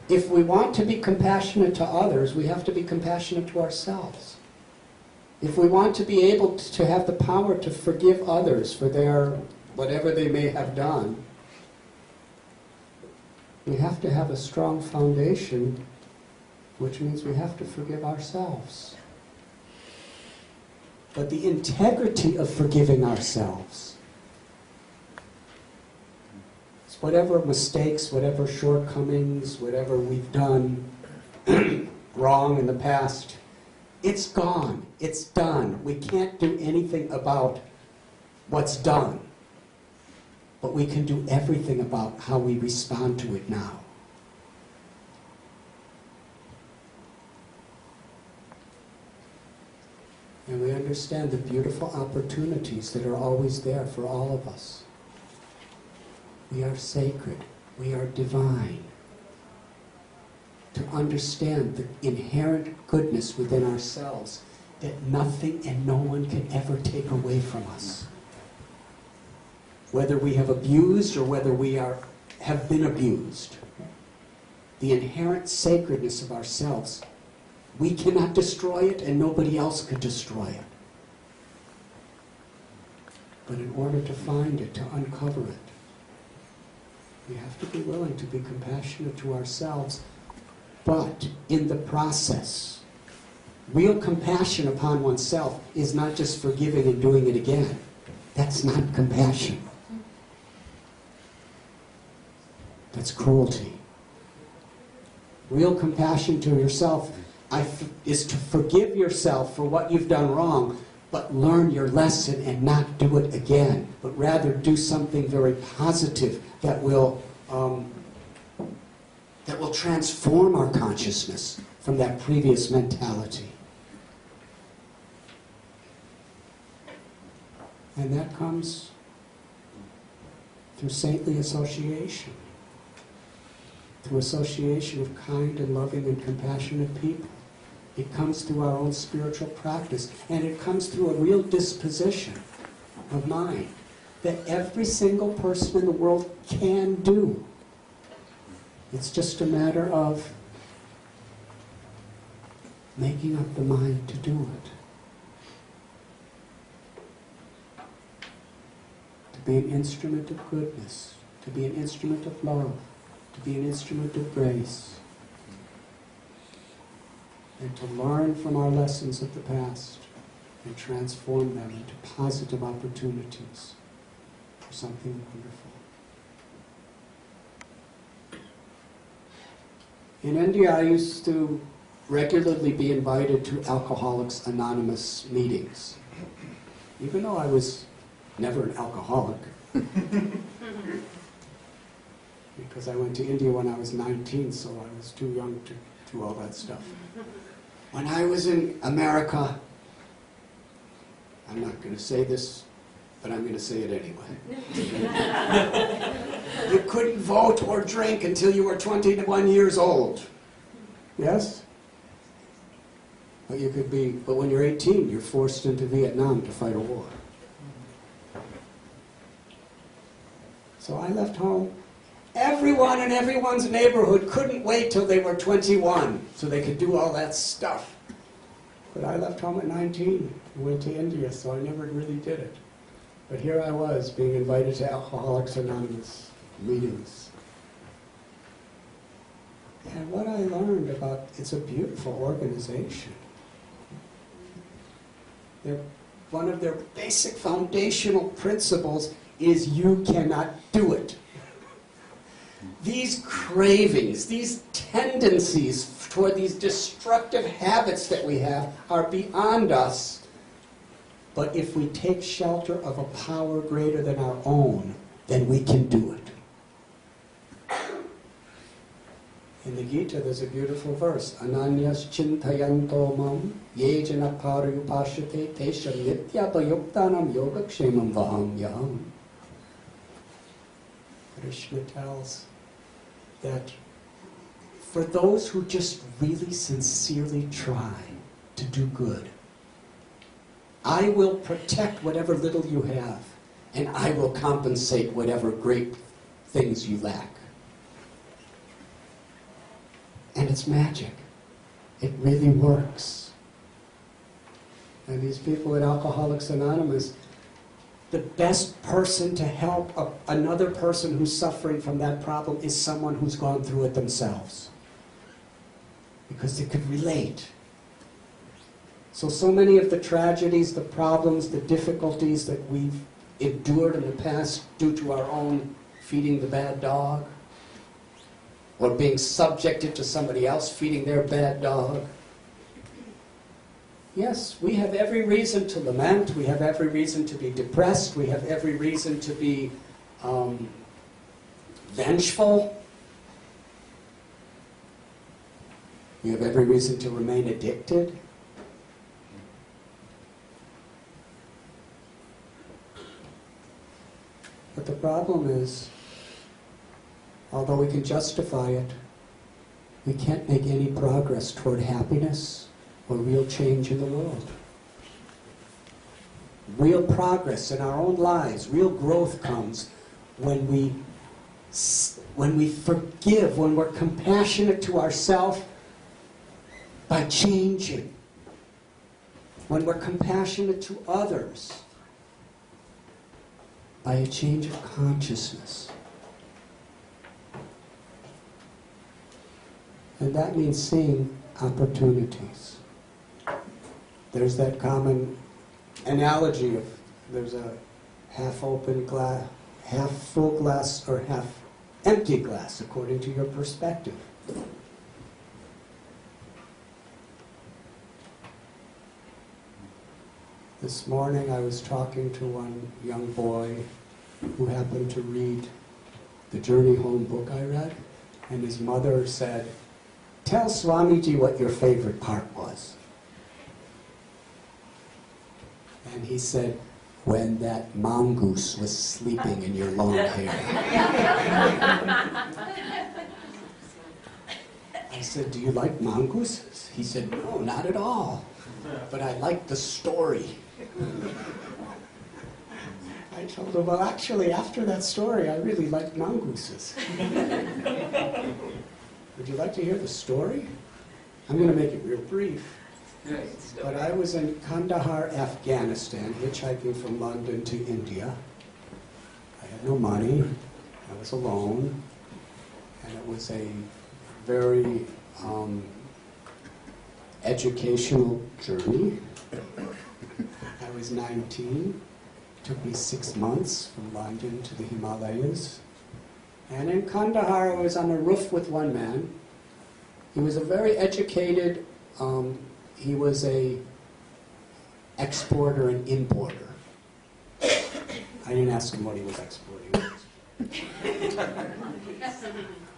If we want to be compassionate to others, we have to be compassionate to ourselves. If we want to be able to have the power to forgive others for their whatever they may have done, we have to have a strong foundation, which means we have to forgive ourselves. But the integrity of forgiving ourselves, it's whatever mistakes, whatever shortcomings, whatever we've done wrong in the past, it's gone, it's done. We can't do anything about what's done, but we can do everything about how we respond to it now. And we understand the beautiful opportunities that are always there for all of us. We are sacred. We are divine. To understand the inherent goodness within ourselves that nothing and no one can ever take away from us. Whether we have abused or whether we have been abused. The inherent sacredness of ourselves, we cannot destroy it, and nobody else could destroy it. But in order to find it, to uncover it, We have to be willing to be compassionate to ourselves, but in the process, real compassion upon oneself is not just forgiving and doing it again. That's not compassion. That's cruelty. Real compassion to yourself is to forgive yourself for what you've done wrong, but learn your lesson and not do it again, but rather do something very positive that will transform our consciousness from that previous mentality. And that comes through saintly association, through association of kind and loving and compassionate people. It comes through our own spiritual practice, and it comes through a real disposition of mind that every single person in the world can do. It's just a matter of making up the mind to do it. To be an instrument of goodness, to be an instrument of love, to be an instrument of grace, and to learn from our lessons of the past and transform them into positive opportunities for something wonderful. In India, I used to regularly be invited to Alcoholics Anonymous meetings, even though I was never an alcoholic. Because I went to India when I was 19, so I was too young to do all that stuff. When I was in America, I'm not going to say this, but I'm going to say it anyway. You couldn't vote or drink until you were 21 years old. Yes? But when you're 18, you're forced into Vietnam to fight a war. So I left home. Everyone in everyone's neighborhood couldn't wait till they were 21 so they could do all that stuff. But I left home at 19 and went to India, so I never really did it. But here I was, being invited to Alcoholics Anonymous meetings. And what I learned about, it's a beautiful organization. One of their basic foundational principles is you cannot do it. These cravings, these tendencies toward these destructive habits that we have are beyond us. But if we take shelter of a power greater than our own, then we can do it. In the Gita, there's a beautiful verse. Ananyas chintayanto mam yejana parayupashate tesham nityapayuktanam yogakshemam vaham yaham. Krishna tells that for those who just really sincerely try to do good, I will protect whatever little you have, and I will compensate whatever great things you lack. And it's magic. It really works. And these people at Alcoholics Anonymous, the best person to help another person who's suffering from that problem is someone who's gone through it themselves. Because they could relate. So many of the tragedies, the problems, the difficulties that we've endured in the past due to our own feeding the bad dog, or being subjected to somebody else feeding their bad dog. Yes, we have every reason to lament, we have every reason to be depressed, we have every reason to be vengeful. We have every reason to remain addicted. But the problem is, although we can justify it, we can't make any progress toward happiness or real change in the world. Real progress in our own lives, real growth comes when we forgive, when we're compassionate to ourselves by changing, when we're compassionate to others by a change of consciousness. And that means seeing opportunities. There's that common analogy of there's a half-open glass, half-full glass, or half-empty glass, according to your perspective. This morning I was talking to one young boy who happened to read the Journey Home book I read, and his mother said, "Tell Swamiji what your favorite part was." And he said, "When that mongoose was sleeping in your long hair." I said, "Do you like mongooses?" He said, "No, not at all. But I like the story." I told him, "Well, actually, after that story, I really like mongooses." Would you like to hear the story? I'm going to make it real brief. But I was in Kandahar, Afghanistan, hitchhiking from London to India. I had no money. I was alone. And it was a very educational journey. I was 19. It took me 6 months from London to the Himalayas. And in Kandahar, I was on a roof with one man. He was a very educated, he was a exporter and importer. I didn't ask him what he was exporting.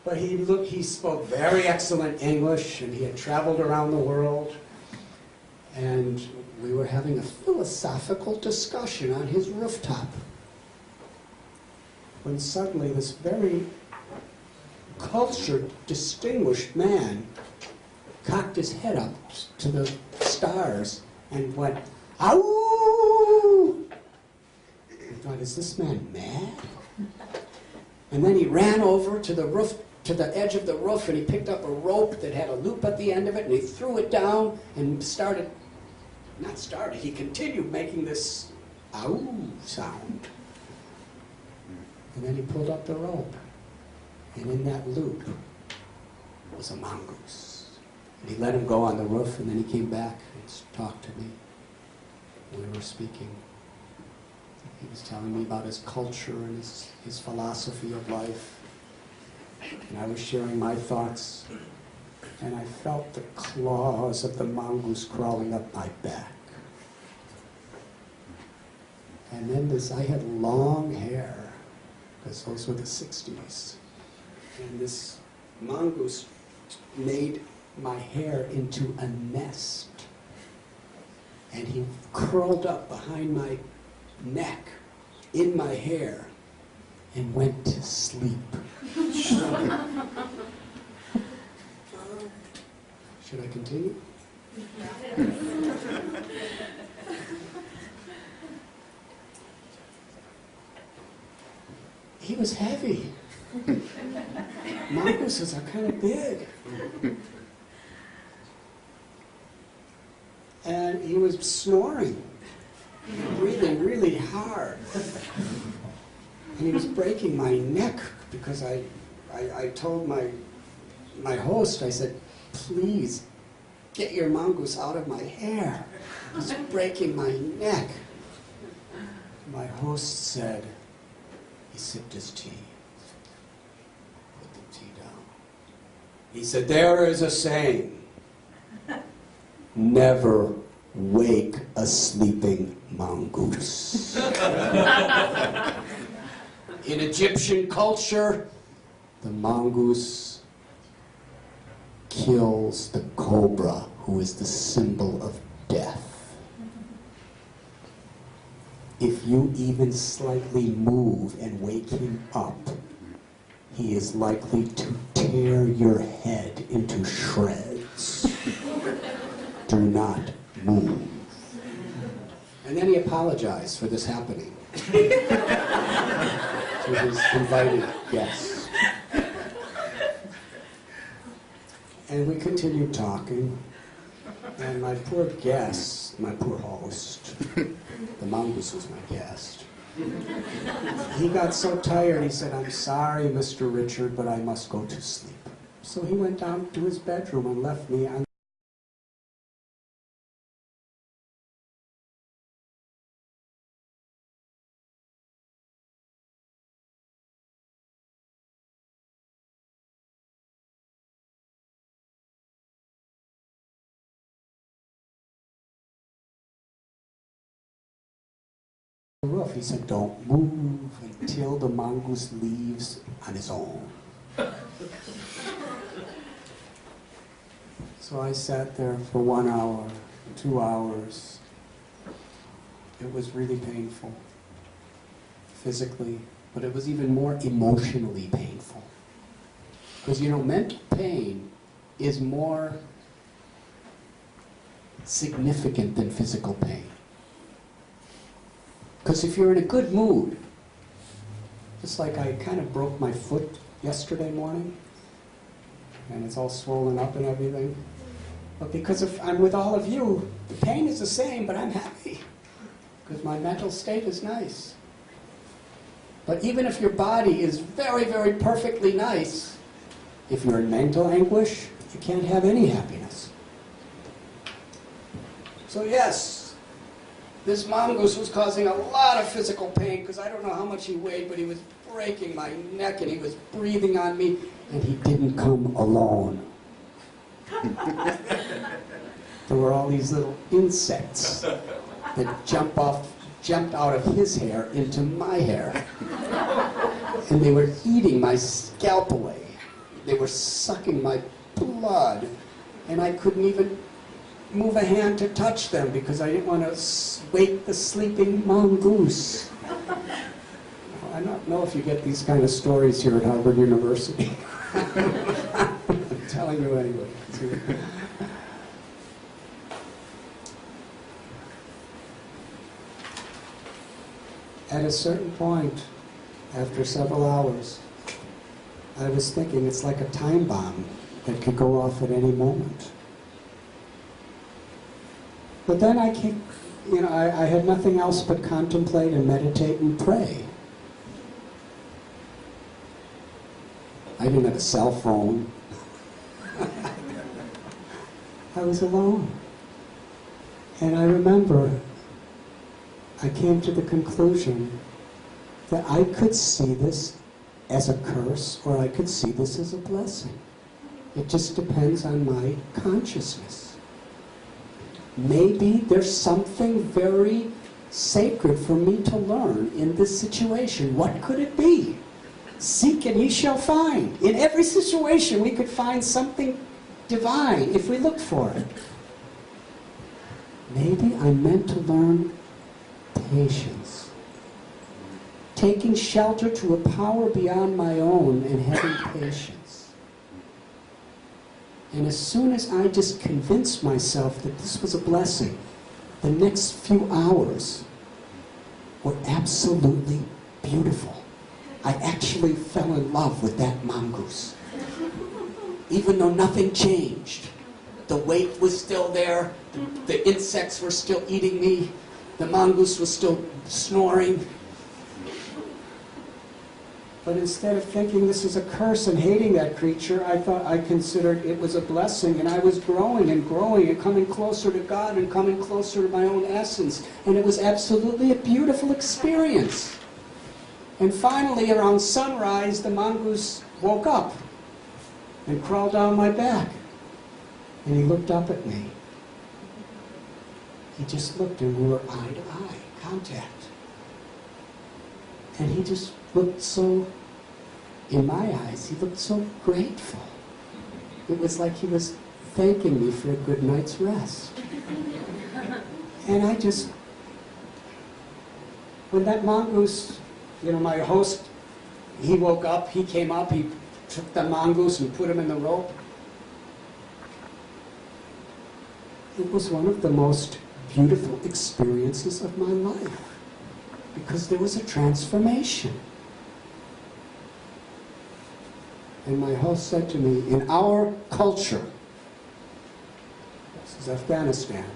But he spoke very excellent English, and he had traveled around the world. And we were having a philosophical discussion on his rooftop, when suddenly this very cultured, distinguished man cocked his head up to the stars and went, "Ow!" I thought, is this man mad? And then he ran over to the roof, to the edge of the roof, and he picked up a rope that had a loop at the end of it, and he threw it down and he continued making this "ow" sound. And then he pulled up the rope, and in that loop was a mongoose. And he let him go on the roof, and then he came back and talked to me. We were speaking. He was telling me about his culture and his philosophy of life. And I was sharing my thoughts, and I felt the claws of the mongoose crawling up my back. And then I had long hair, because those were the 60s. And this mongoose made my hair into a nest. And he curled up behind my neck, in my hair, and went to sleep. Should I continue? He was heavy. Mongooses are kind of big. And he was snoring, breathing really hard. And he was breaking my neck because I told my host, I said, "Please, get your mongoose out of my hair. It's breaking my neck." My host said, he sipped his tea, put the tea down. He said, "There is a saying, never wake a sleeping mongoose." In Egyptian culture, the mongoose kills the cobra, who is the symbol of death. If you even slightly move and wake him up, he is likely to tear your head into shreds. Do not move. And then he apologized for this happening to his invited guests. And we continued talking, and my poor guest, my poor host, the mongoose was my guest, he got so tired, he said, "I'm sorry, Mr. Richard, but I must go to sleep." So he went down to his bedroom and left me on the roof. He said, "Don't move until the mongoose leaves on his own." So I sat there for 1 hour, 2 hours. It was really painful, physically, but it was even more emotionally painful. Because, you know, mental pain is more significant than physical pain. Because if you're in a good mood, just like I kind of broke my foot yesterday morning, and it's all swollen up and everything, but because if I'm with all of you, the pain is the same, but I'm happy, because my mental state is nice. But even if your body is very, very perfectly nice, if you're in mental anguish, you can't have any happiness. So yes, this mongoose was causing a lot of physical pain, because I don't know how much he weighed, but he was breaking my neck and he was breathing on me, and he didn't come alone. There were all these little insects that jumped out of his hair into my hair. And they were eating my scalp away. They were sucking my blood, and I couldn't even move a hand to touch them because I didn't want to wake the sleeping mongoose. I don't know if you get these kind of stories here at Harvard University. I'm telling you anyway. At a certain point, after several hours, I was thinking it's like a time bomb that could go off at any moment. But then I had nothing else but contemplate and meditate and pray. I didn't have a cell phone. I was alone. And I remember I came to the conclusion that I could see this as a curse or I could see this as a blessing. It just depends on my consciousness. Maybe there's something very sacred for me to learn in this situation. What could it be? Seek and ye shall find. In every situation we could find something divine if we looked for it. Maybe I'm meant to learn patience. Taking shelter to a power beyond my own and having patience. And as soon as I just convinced myself that this was a blessing, the next few hours were absolutely beautiful. I actually fell in love with that mongoose. Even though nothing changed. The weight was still there, the insects were still eating me, the mongoose was still snoring. But instead of thinking this is a curse and hating that creature, I considered it was a blessing, and I was growing and growing and coming closer to God and coming closer to my own essence. And it was absolutely a beautiful experience. And finally, around sunrise, the mongoose woke up and crawled down my back. And he looked up at me. He just looked, and we were eye to eye, contact. And he just looked so, in my eyes, he looked so grateful. It was like he was thanking me for a good night's rest. And I just, when that mongoose, my host, he woke up, he came up, he took the mongoose and put him in the rope. It was one of the most beautiful experiences of my life, because there was a transformation. And my host said to me, in our culture, this is Afghanistan,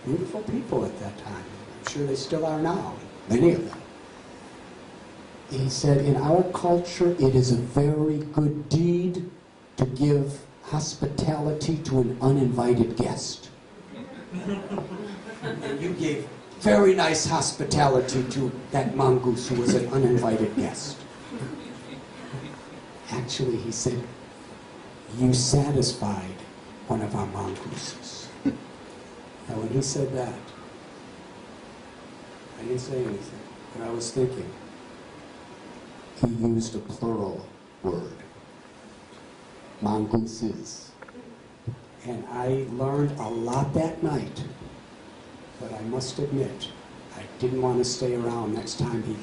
beautiful people at that time, I'm sure they still are now, many of them. He said, in our culture, it is a very good deed to give hospitality to an uninvited guest. And you gave very nice hospitality to that mongoose who was an uninvited guest. Actually, he said, you satisfied one of our mongooses. Now, when he said that, I didn't say anything, but I was thinking, he used a plural word, mongooses. And I learned a lot that night, but I must admit, I didn't want to stay around next time he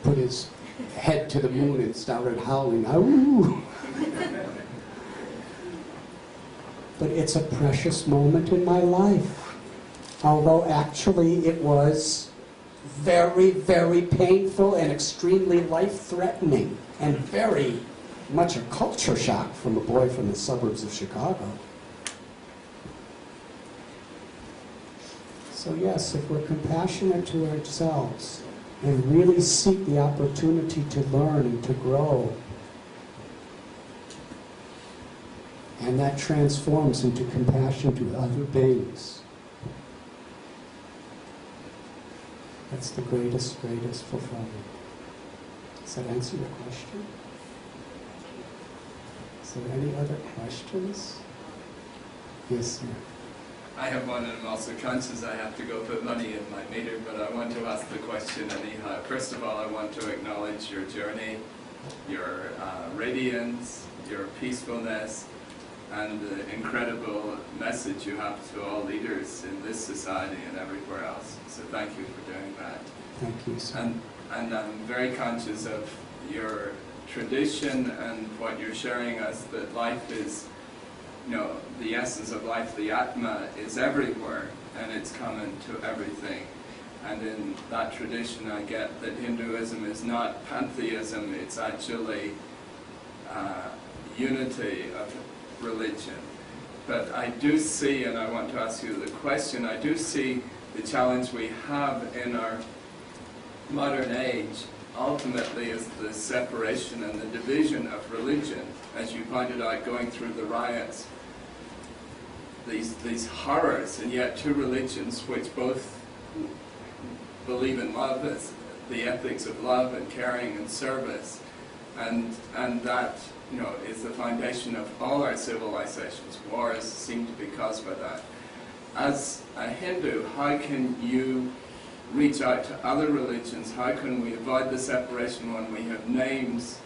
put his head to the moon and started howling, "Ow!" But it's a precious moment in my life. Although actually it was very, very painful and extremely life-threatening and very much a culture shock from a boy from the suburbs of Chicago. So yes, if we're compassionate to ourselves and really seek the opportunity to learn and to grow, and that transforms into compassion to other beings, that's the greatest, greatest fulfillment. Does that answer your question? Is there any other questions? Yes, sir. I have one, and I'm also conscious I have to go put money in my meter, but I want to ask the question anyhow. First of all, I want to acknowledge your journey, your radiance, your peacefulness, and the incredible message you have to all leaders in this society and everywhere else. So thank you for doing that. Thank you, sir. And I'm very conscious of your tradition and what you're sharing us, that life is, you know, the essence of life, the Atma, is everywhere, and it's common to everything. And in that tradition I get that Hinduism is not pantheism, it's actually unity of religion. But I do see, and I want to ask you the question, I do see the challenge we have in our modern age ultimately is the separation and the division of religion. As you pointed out, going through the riots, these horrors, and yet two religions which both believe in love as the ethics of love and caring and service, and that, you know, is the foundation of all our civilizations. Wars seem to be caused by that. As a Hindu, how can you reach out to other religions? How can we avoid the separation when we have names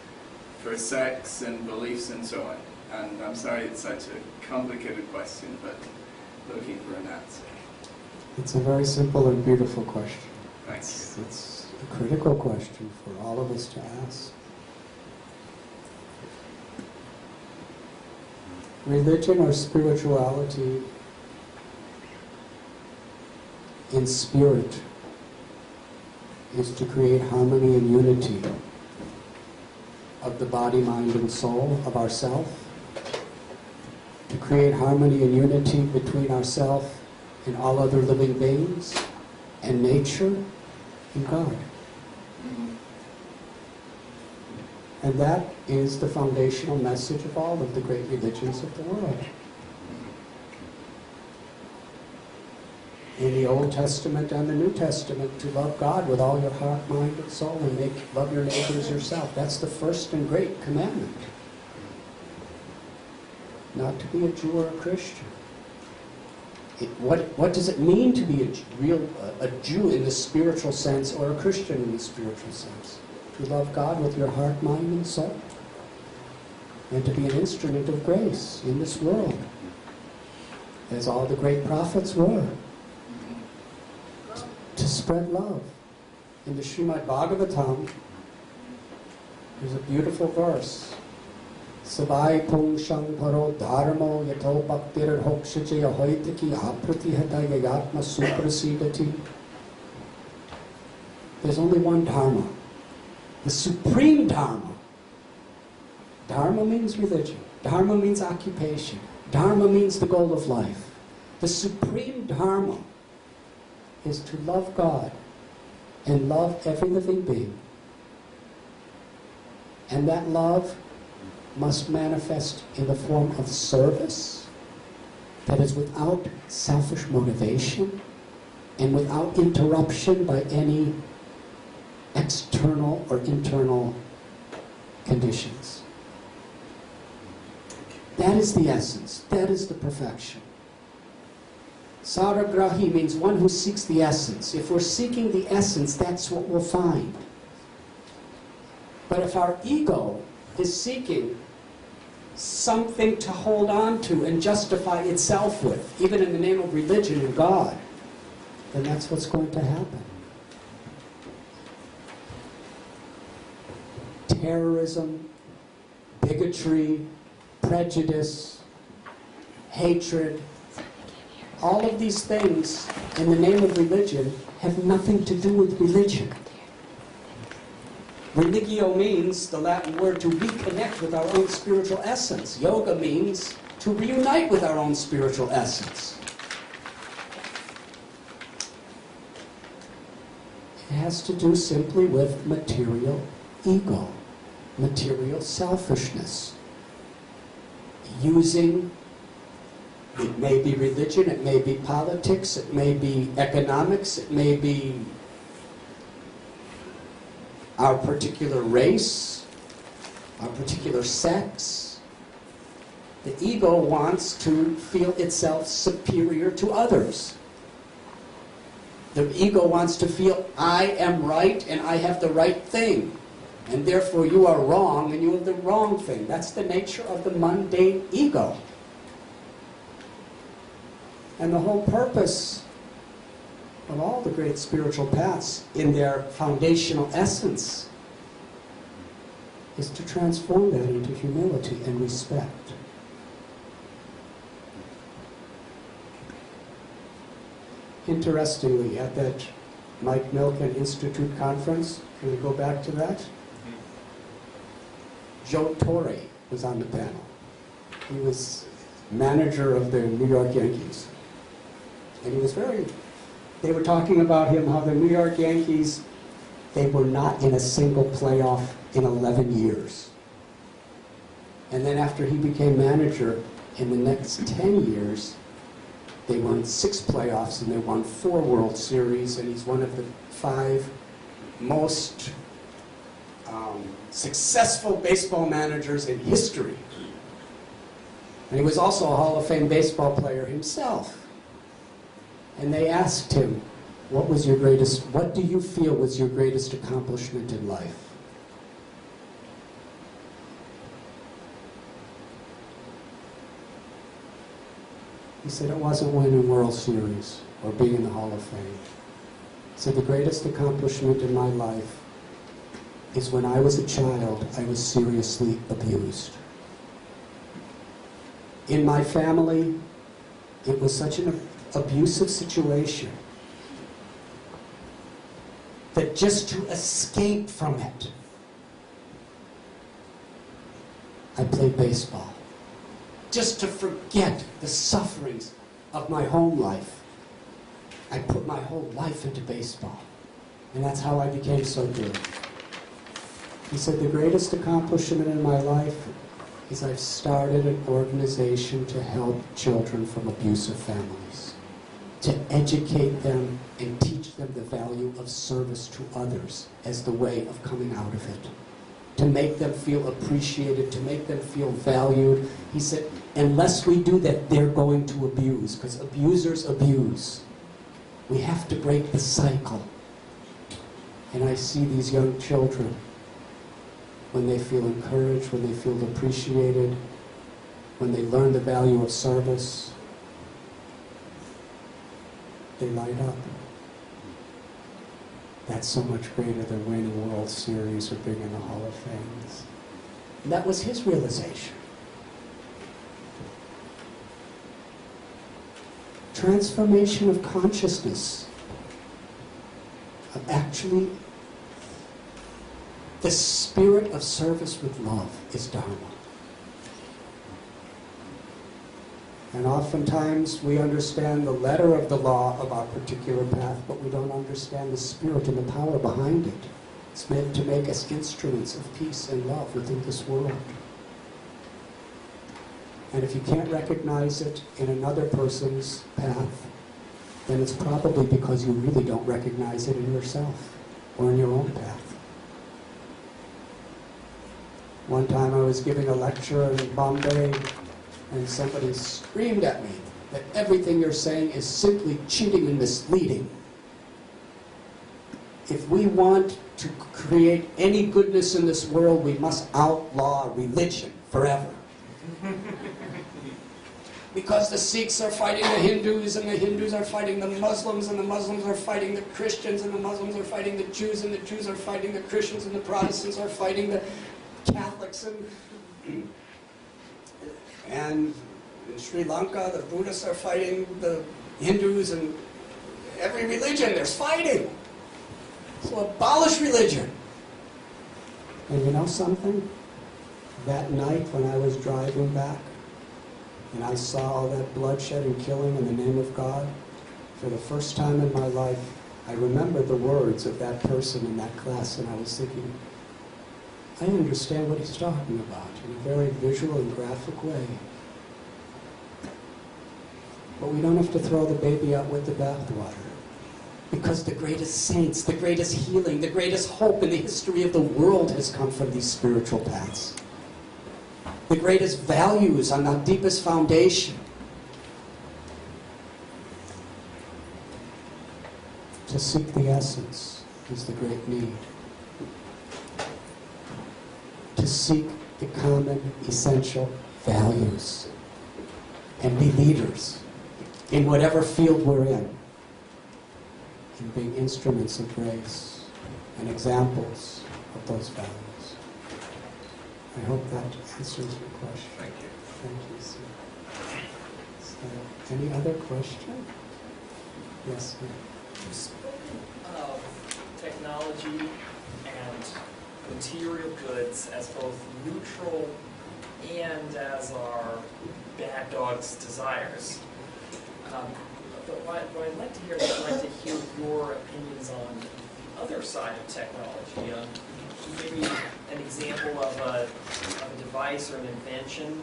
for sects and beliefs and so on? And I'm sorry it's such a complicated question, but looking for an answer. It's a very simple and beautiful question. Thanks. It's a critical question for all of us to ask. Religion or spirituality in spirit is to create harmony and unity of the body, mind, and soul of ourself, to create harmony and unity between ourselves and all other living beings, and nature, and God. And that is the foundational message of all of the great religions of the world. In the Old Testament and the New Testament, to love God with all your heart, mind, and soul, and love your neighbor as yourself. That's the first and great commandment. Not to be a Jew or a Christian. What does it mean to be a Jew in the spiritual sense, or a Christian in the spiritual sense? To love God with your heart, mind, and soul, and to be an instrument of grace in this world, as all the great prophets were. To spread love. In the Srimad Bhagavatam, there's a beautiful verse. Sabai pung shang paro dharmo yato bhaktir hokshache ahoitaki apratihata yayatma suprasidati. There's only one dharma. The supreme dharma. Dharma means religion. Dharma means occupation. Dharma means the goal of life. The supreme dharma is to love God and love every living being. And that love must manifest in the form of service that is without selfish motivation and without interruption by any external or internal conditions. That is the essence. That is the perfection. Saragrahi means one who seeks the essence. If we're seeking the essence, that's what we'll find. But if our ego is seeking something to hold on to and justify itself with, even in the name of religion and God, then that's what's going to happen. Terrorism, bigotry, prejudice, hatred, all of these things in the name of religion have nothing to do with religion. Religio means the Latin word to reconnect with our own spiritual essence. Yoga means to reunite with our own spiritual essence. It has to do simply with material ego, material selfishness. Using, it may be religion, it may be politics, it may be economics, it may be our particular race, our particular sex. The ego wants to feel itself superior to others. The ego wants to feel, I am right and I have the right thing, and therefore you are wrong and you have the wrong thing. That's the nature of the mundane ego. And the whole purpose of all the great spiritual paths in their foundational essence is to transform that into humility and respect. Interestingly, at that Mike Milken Institute conference, can we go back to that? Joe Torre was on the panel. He was manager of the New York Yankees. And he was they were talking about him, how the New York Yankees, they were not in a single playoff in 11 years. And then after he became manager, in the next 10 years, they won 6 playoffs and they won 4 World Series, and he's one of the 5 most successful baseball managers in history. And he was also a Hall of Fame baseball player himself. And they asked him, what do you feel was your greatest accomplishment in life? He said it wasn't winning World Series or being in the Hall of Fame. He said the greatest accomplishment in my life is when I was a child, I was seriously abused. In my family, it was such an abusive situation that just to escape from it, I played baseball. Just to forget the sufferings of my home life, I put my whole life into baseball. And that's how I became so good. He said, the greatest accomplishment in my life is I've started an organization to help children from abusive families, to educate them and teach them the value of service to others as the way of coming out of it, to make them feel appreciated, to make them feel valued. He said, unless we do that, they're going to abuse, because abusers abuse. We have to break the cycle. And I see these young children, when they feel encouraged, when they feel appreciated, when they learn the value of service, they light up. That's so much greater than winning a World Series or being in the Hall of Fame. And that was his realization. Transformation of consciousness, of actually the spirit of service with love is Dharma. And oftentimes we understand the letter of the law of our particular path, but we don't understand the spirit and the power behind it. It's meant to make us instruments of peace and love within this world. And if you can't recognize it in another person's path, then it's probably because you really don't recognize it in yourself or in your own path. One time I was giving a lecture in Bombay, and somebody screamed at me that everything you're saying is simply cheating and misleading. If we want to create any goodness in this world, we must outlaw religion forever. Because the Sikhs are fighting the Hindus, and the Hindus are fighting the Muslims, and the Muslims are fighting the Christians, and the Muslims are fighting the Jews, and the Jews are fighting the Christians, and the Protestants are fighting the Catholics, and in Sri Lanka, the Buddhists are fighting the Hindus, and every religion, there's fighting. So abolish religion. And you know something? That night when I was driving back, and I saw all that bloodshed and killing in the name of God, for the first time in my life, I remembered the words of that person in that class, and I was thinking, I understand what he's talking about in a very visual and graphic way. But we don't have to throw the baby out with the bathwater. Because the greatest saints, the greatest healing, the greatest hope in the history of the world has come from these spiritual paths. The greatest values on the deepest foundation. To seek the essence is the great need. To seek the common, essential values. And be leaders in whatever field we're in. And being instruments of grace and examples of those values. I hope that answers your question. Thank you. Thank you, sir. So, any other question? Yes, ma'am. You've spoken of technology and material goods as both neutral and as our bad dog's desires. But what I'd like to hear is I'd like to hear your opinions on the other side of technology. Maybe an example of a device or an invention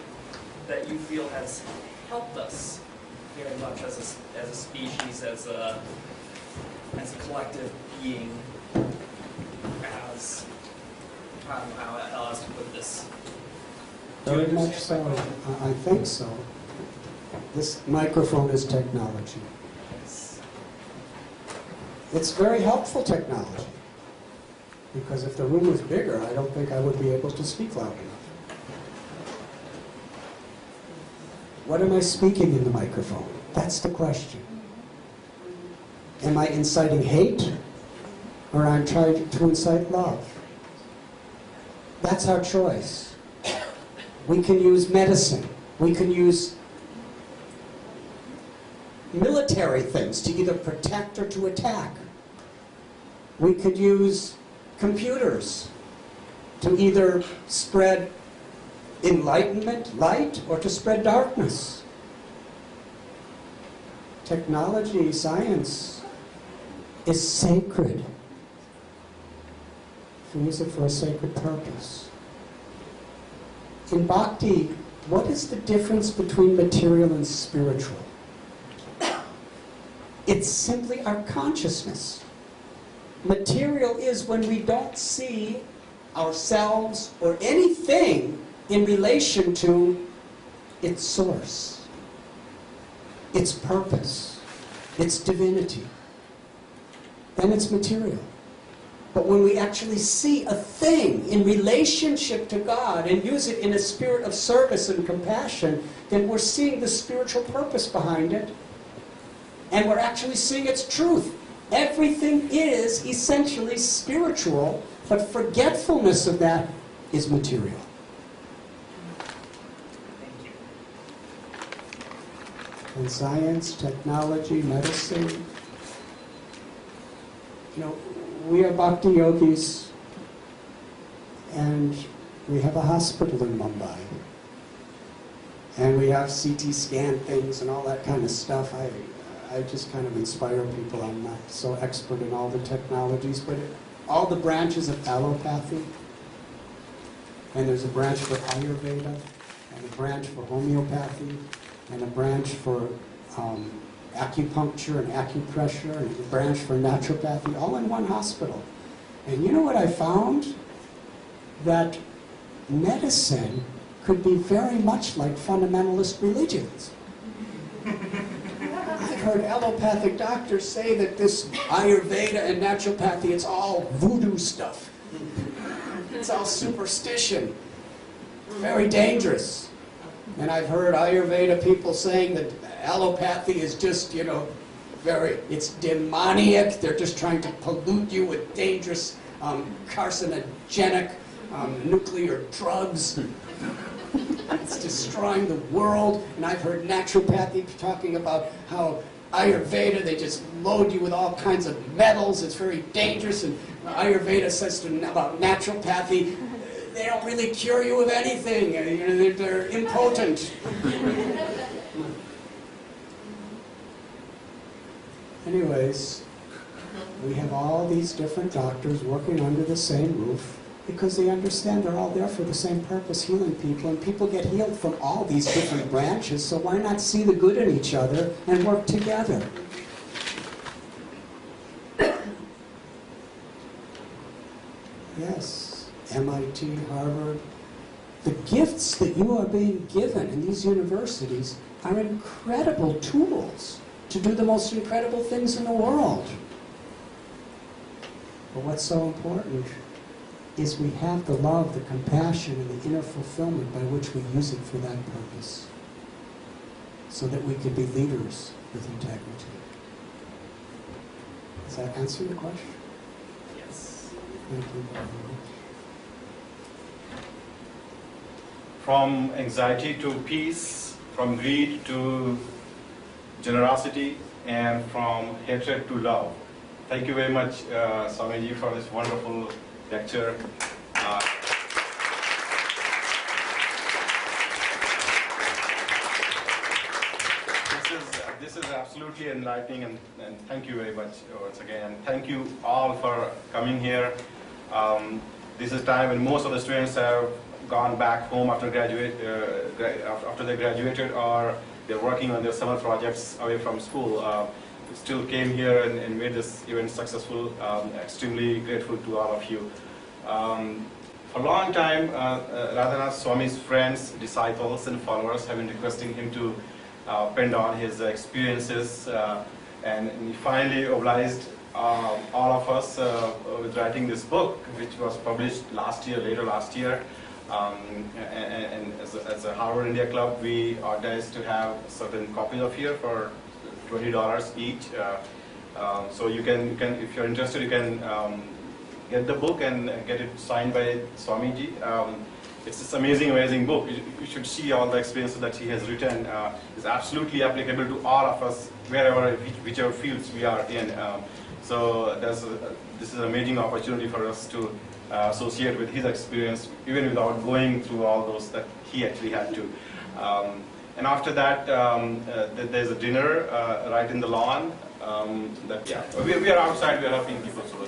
that you feel has helped us very much as a species, as a collective being, as I don't know how else to put this. Very much so. I think so. This microphone is technology. It's very helpful technology. Because if the room was bigger, I don't think I would be able to speak loud enough. What am I speaking in the microphone? That's the question. Am I inciting hate? Or am I trying to incite love? That's our choice. We can use medicine. We can use military things to either protect or to attack. We could use computers to either spread enlightenment, light, or to spread darkness. Technology, science is sacred. We use it for a sacred purpose. In Bhakti, what is the difference between material and spiritual? It's simply our consciousness. Material is when we don't see ourselves or anything in relation to its source, its purpose, its divinity. Then it's material. But when we actually see a thing in relationship to God and use it in a spirit of service and compassion, then we're seeing the spiritual purpose behind it. And we're actually seeing its truth. Everything is essentially spiritual, but forgetfulness of that is material. Thank you. And science, technology, medicine. You know, we are bhakti yogis, and we have a hospital in Mumbai. And we have CT scan things and all that kind of stuff. I just kind of inspire people. I'm not so expert in all the technologies, but all the branches of allopathy, and there's a branch for Ayurveda, and a branch for homeopathy, and a branch for acupuncture and acupressure, and a branch for naturopathy, all in one hospital. And you know what I found? That medicine could be very much like fundamentalist religions. I've heard allopathic doctors say that this Ayurveda and naturopathy, it's all voodoo stuff. It's all superstition. Very dangerous. And I've heard Ayurveda people saying that allopathy is just, it's demoniac. They're just trying to pollute you with dangerous, carcinogenic, nuclear drugs. It's destroying the world. And I've heard naturopathy talking about how Ayurveda, they just load you with all kinds of metals. It's very dangerous. And Ayurveda says about naturopathy, they don't really cure you of anything. They're impotent. Anyways, we have all these different doctors working under the same roof because they understand they're all there for the same purpose, healing people, and people get healed from all these different branches, so why not see the good in each other and work together? Yes, MIT, Harvard. The gifts that you are being given in these universities are incredible tools to do the most incredible things in the world. But what's so important is we have the love, the compassion, and the inner fulfillment by which we use it for that purpose, so that we can be leaders with integrity. Does that answer your question? Yes. Thank you. From anxiety to peace, from greed to generosity, and from hatred to love. Thank you very much, Swamiji, for this wonderful lecture. This is absolutely enlightening, and thank you very much once again. And thank you all for coming here. This is time when most of the students have gone back home after after they graduated, or they're working on their summer projects away from school. Still came here and made this event successful. Extremely grateful to all of you. For a long time, Radhanath Swami's friends, disciples, and followers have been requesting him to pen down his experiences, and he finally obliged all of us with writing this book, which was published later last year. And as a Harvard India Club, we organized to have certain copies of here for $20 each. So you can, if you're interested, you can get the book and get it signed by Swamiji. It's this amazing book. You should see all the experiences that he has written. It's absolutely applicable to all of us, whichever fields we are in. So this is an amazing opportunity for us to associate with his experience, even without going through all those that he actually had to. And after that, there's a dinner right in the lawn. We are outside. We are helping people. So